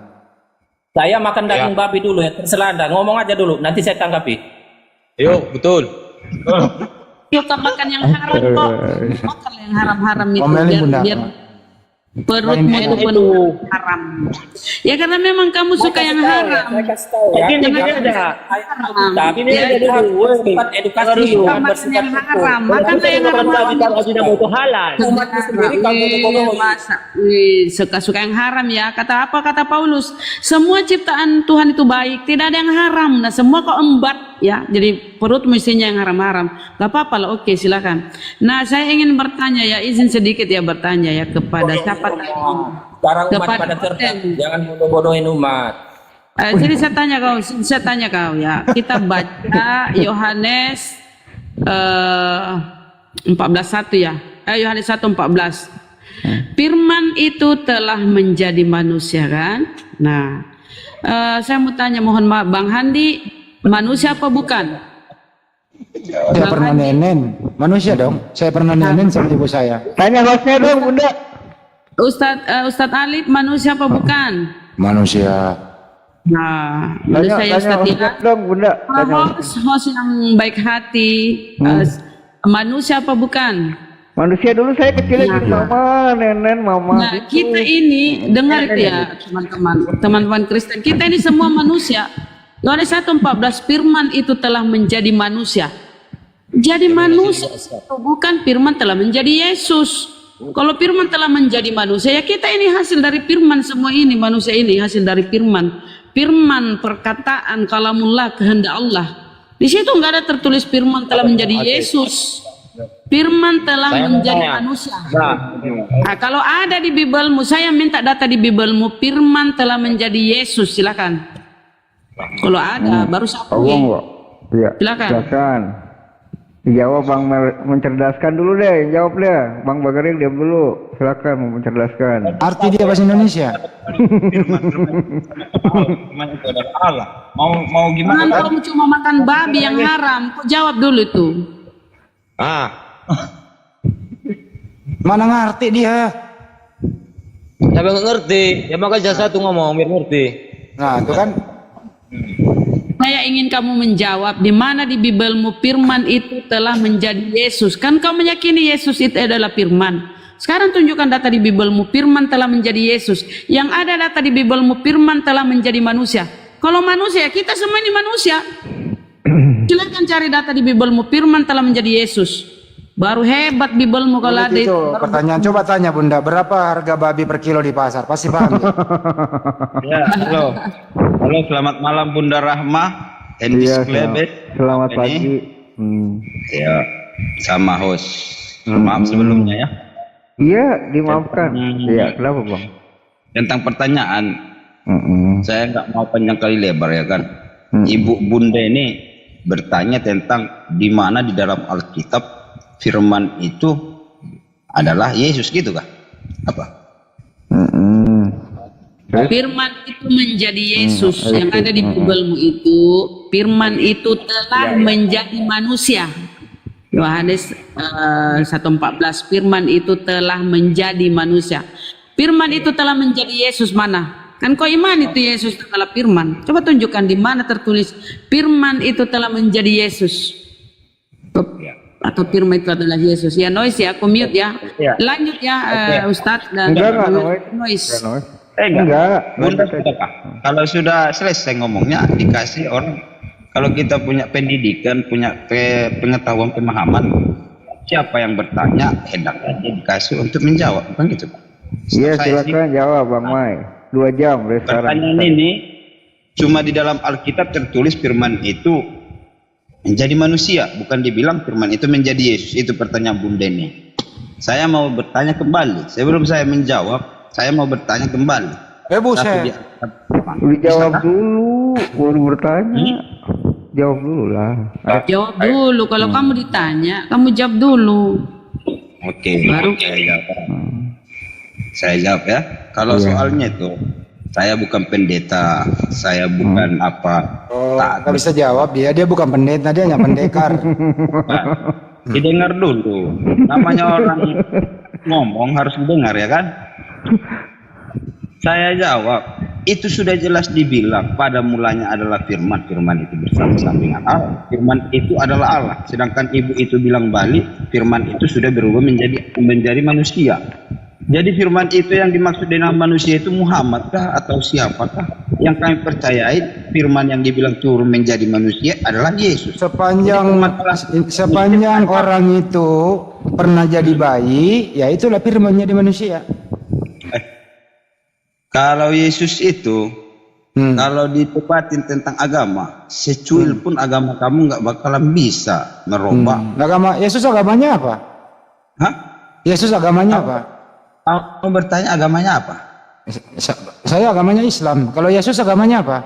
Saya makan daging babi dulu ya, terserah Anda. Ngomong aja dulu, nanti saya tanggapi. Yuk, betul. Kita makan yang haram kok. Makan yang haram-haram itu Omelin, Bunda. biar perutmu itu penuh haram. Ya karena memang kamu suka yang haram. Saya kasih tahu ya. Ini ada tapi Ini ini ada bersifat edukasi Kita bukan makan bersifat yang hukum. haram. Makan yang haram-haram. Umatnya sendiri kamu bodoh. Suka-suka yang haram ya. Kata apa kata Paulus? Semua ciptaan Tuhan itu baik, tidak ada yang haram. Nah semua kok embat ya. Jadi perut mestinya yang haram-haram. Gak apa-apa lah, oke silakan. Nah saya ingin bertanya ya, izin sedikit ya bertanya ya kepada siapa tadi? Sekarang umat Kepada pada cerdas, Kristen. jangan bodoh-bododahin umat. Jadi saya tanya kau ya. Kita baca Yohanes 14:1 ya. Yohanes 1:14. Firman itu telah menjadi manusia kan? Nah, saya mau tanya, mohon maaf Bang Handi, manusia apa bukan? Saya pernah nenen. Manusia dong. Saya pernah nenen sama ibu saya. Tanya hostnya dong Bunda. Ustadz Alif manusia apa bukan? Manusia. Nah, manusia yang Tanya setia. hostnya dong Bunda. Tanya Host yang baik hati, manusia apa bukan? manusia dulu saya kecilnya gitu mama, nenen, mama. Nah, kita ini dengar itu ya teman-teman Kristen. Kita ini semua manusia. Yohanes 1:14 firman itu telah menjadi manusia. Jadi manusia itu bukan firman telah menjadi Yesus. Kalau firman telah menjadi manusia, ya kita ini hasil dari firman semua ini, manusia ini hasil dari firman. Firman perkataan kalamullah, kehendak Allah. Di situ nggak ada tertulis firman telah menjadi Yesus. Firman telah menjadi manusia. Nah, kalau ada di Bibelmu, saya minta data di Bibelmu, firman telah menjadi Yesus, silakan. Kalau ada, baru saya akui. Iya. Silakan. Silakan. Dijawab Bang mencerdaskan dulu deh, jawab deh. Bang Bagaria diam dulu. Silakan mau mencerdaskan. Arti dia bahasa Indonesia. Mau gimana? Jangan kamu cuma makan babi yang haram, kok jawab dulu itu. Mana ngerti dia? Tapi nggak ngerti, ya makanya satu ngomong biar ngerti. Nah, itu kan. Saya ingin kamu menjawab di mana di Bibelmu firman itu telah menjadi Yesus. Kan kau meyakini Yesus itu adalah firman. Sekarang tunjukkan data di Bibelmu firman telah menjadi Yesus. Yang ada data di Bibelmu firman telah menjadi manusia. Kalau manusia, kita semua ini manusia. Silakan cari data di Bibelmu firman telah menjadi Yesus. Baru hebat Bibelmu kalau ada Itu pertanyaan, coba tanya Bunda, berapa harga babi per kilo di pasar? Pasti paham. Ya, halo. Halo, selamat malam Bunda Rahma. Iya, Klebet. selamat Ini. pagi. Ya, sama host. Maaf sebelumnya ya. Iya, dimaafkan. Iya, kenapa Bang? Tentang pertanyaan, saya nggak mau panjang kali lebar ya kan. Ibu Bunda ini bertanya tentang di mana di dalam Alkitab firman itu adalah Yesus gitu kah? Apa? firman itu menjadi Yesus. Yang ada di Bibelmu itu firman itu telah menjadi manusia. Yohanes 1:14 firman itu telah menjadi manusia. Firman itu telah menjadi Yesus mana? Kan kau iman itu Yesus adalah firman. Coba tunjukkan di mana tertulis firman itu telah menjadi Yesus. Atau firman itu adalah Yesus. Ya Noise ya, aku mute ya. Lanjut ya Ustadz dan Enggak, Noise. Enggak. Bunda, kalau sudah selesai ngomongnya dikasih orang. Kalau kita punya pendidikan, punya pengetahuan, pemahaman, siapa yang bertanya hendaknya dikasih untuk menjawab, bukan gitu Pak? Iya, silakan jawab Bang Mai. 2 jam dari sekarang. Pertanyaan ini cuma di dalam Alkitab tertulis firman itu menjadi manusia, bukan dibilang firman itu menjadi Yesus. Itu pertanyaan Bunda ini. Saya mau bertanya kembali. Sebelum saya menjawab, saya mau bertanya kembali. Buset. Dijawab dulu, baru bertanya. Jawab dulu lah. Jawab dulu. Kalau kamu ditanya, kamu jawab dulu. Oke, Baru. Saya jawab ya. Kalau soalnya itu, saya bukan pendeta, saya bukan apa. Nggak bisa jawab dia bukan pendeta, dia hanya pendekar. Didengar dulu. Namanya orang ngomong harus didengar ya kan? Saya jawab, itu sudah jelas dibilang pada mulanya adalah firman. Firman itu bersama-sama dengan Allah. Firman itu adalah Allah. Sedangkan ibu itu bilang balik, firman itu sudah berubah menjadi manusia. Jadi firman itu yang dimaksud dengan manusia itu Muhammad kah atau siapakah? Yang kami percayai firman yang dibilang turun menjadi manusia adalah Yesus. Sepanjang orang itu pernah jadi bayi, ya itulah firman menjadi manusia. Kalau Yesus itu, kalau ditepatin tentang agama, secuil pun agama kamu nggak bakalan bisa merubah. Yesus agamanya apa? Hah? Yesus agamanya apa? Kamu bertanya agamanya apa? Saya agamanya Islam. Kalau Yesus agamanya apa?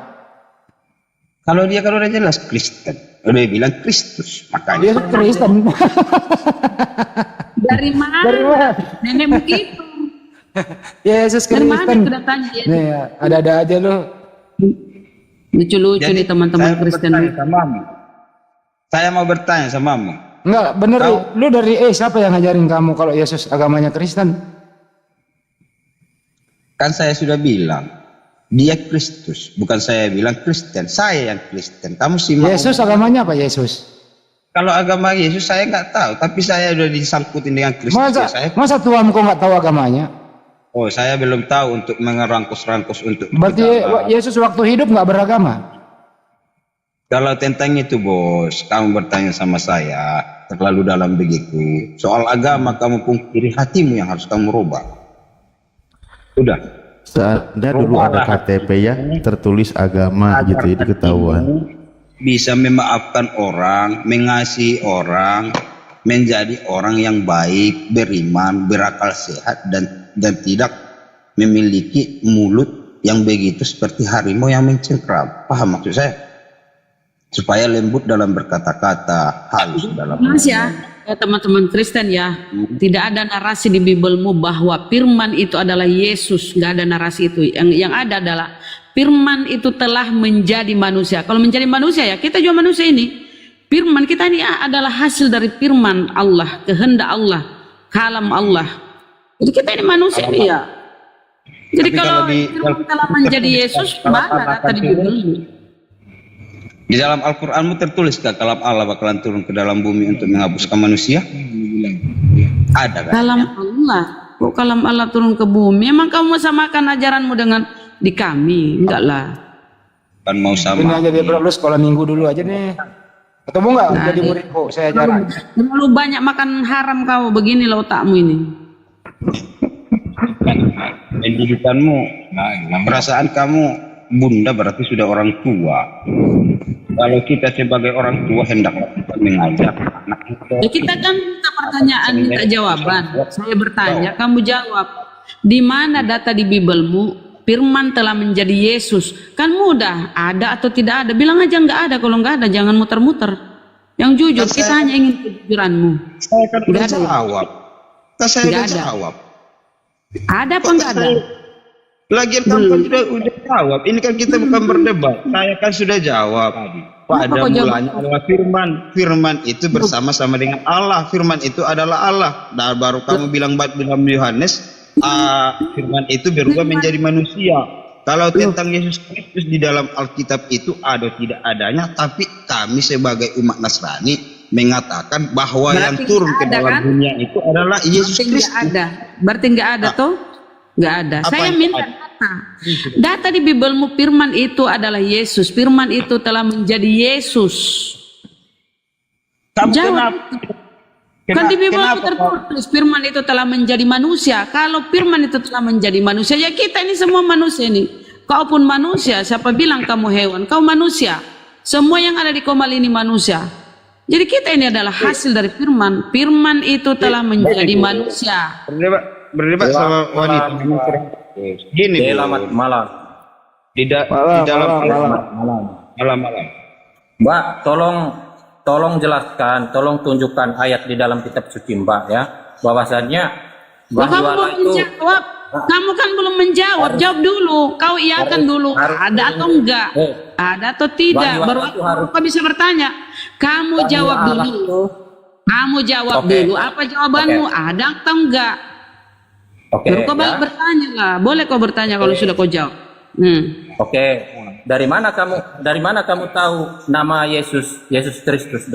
Kalau udah jelas Kristen, udah bilang Kristus, makanya. Yesus Kristen. Dari mana? Nenek begitu. Yesus Dari mana Kristen. itu datanya ya? Nih, ada aja lo. Lucu-lucu nih teman-teman Kristen. Saya mau bertanya samamu. Enggak, bener lu dari siapa yang ngajarin kamu kalau Yesus agamanya Kristen? Kan saya sudah bilang, dia Kristus, bukan saya bilang Kristen. Saya yang Kristen. Kamu sih mau. Yesus agamanya apa Yesus? Kalau agama Yesus saya nggak tahu, tapi saya udah disangkutin dengan Kristus. Masa tuamu kok nggak tahu agamanya? Oh, saya belum tahu untuk mengerangkus-rangkus untuk. Berarti Yesus waktu hidup nggak beragama? Kalau tentang itu bos, kamu bertanya sama saya terlalu dalam begitu. Soal agama kamu pungkiri, hatimu yang harus kamu rubah. Udah. Ada dulu ada KTP ya, tertulis agama gitu ya, diketahuan. Bisa memaafkan orang, mengasihi orang, menjadi orang yang baik, beriman, berakal sehat dan tidak memiliki mulut yang begitu seperti harimau yang mencengkram. Paham maksud saya? Supaya lembut dalam berkata-kata, halus dalam. Mas ya teman-teman Kristen ya, tidak ada narasi di Bibelmu bahwa firman itu adalah Yesus. Nggak ada narasi itu. Yang ada adalah firman itu telah menjadi manusia. Kalau menjadi manusia ya kita juga manusia ini. Firman kita ini adalah hasil dari firman Allah, kehendak Allah, kalam Allah. Jadi kita ini manusia nih ya. Jadi kalau firman telah menjadi Yesus, mana data di Bibelmu? Di dalam Al-Quranmu tertuliskah kalam Allah bakalan turun ke dalam bumi untuk menghapuskan manusia? Ada kan? Kalam Allah. Kok kalam Allah turun ke bumi? Emang kamu mau samakan ajaranmu dengan di kami? Enggak lah. Kan mau sama. Ini aja dia perlu sekolah minggu dulu aja nih. Ketemu nggak jadi muridku? Saya ajarin. Terlalu banyak makan haram kau. Begini lah otakmu ini. Pendidikanmu, perasaan kamu, Bunda berarti sudah orang tua. Kalau kita sebagai orang tua hendaklah kita mengajar anak kita. Ya kita kan minta pertanyaan, minta jawaban. Saya bertanya, kamu jawab. Di mana data di Bibelmu firman telah menjadi Yesus? Kan mudah, ada atau tidak ada. Bilang aja nggak ada. Kalau nggak ada jangan muter-muter. Yang jujur, kita hanya ingin kejujuranmu. Saya kan udah jawab. Saya udah jawab. Ada apa nggak ada? Lagian kamu udah jawab. Ini kan kita bukan berdebat. Saya kan sudah jawab. Pada mulanya adalah firman. Firman itu bersama-sama dengan Allah. Firman itu adalah Allah. Dan baru kamu bilang dalam Yohanes, firman itu berubah menjadi manusia. Kalau tentang Yesus Kristus di dalam Alkitab itu ada tidak adanya, tapi kami sebagai umat Nasrani mengatakan bahwa yang Berarti turun nggak ke ada, dalam kan? dunia itu adalah Yesus Berarti Kristus. nggak ada. Berarti nggak ada toh? Nggak ada. Apa Saya yang minta ada? data. Data di Bibelmu firman itu adalah Yesus. Firman itu telah menjadi Yesus. Kamu Jawab. Kan di Bibelmu kenapa kau- tertulis firman itu telah menjadi manusia. Kalau firman itu telah menjadi manusia, ya kita ini semua manusia ini. Kau pun manusia. Siapa bilang kamu hewan? Kau manusia. Semua yang ada di Komal ini manusia. Jadi kita ini adalah hasil dari firman. Firman itu telah menjadi manusia. berdebat sama wanita? Gini, Bu. Selamat malam. Di Malam, dalam malam. malam. Mbak, tolong jelaskan, tolong tunjukkan ayat di dalam kitab suci Mbak ya, bahwasannya Oh, kamu Allah belum menjawab. Kamu kan belum menjawab. Jawab dulu. Kau iakan dulu. Ada atau enggak? Ada atau tidak? Wahyu Baru Allah itu harus- kau bisa bertanya. Kamu jawab Allah dulu. itu- Kamu jawab Oke. dulu. Apa jawabanmu? Ada atau enggak? Oke, Baru kau ya. balik bertanya lah. Boleh kau bertanya kalau sudah kau jawab. Oke. Dari mana kamu tahu nama Yesus Kristus?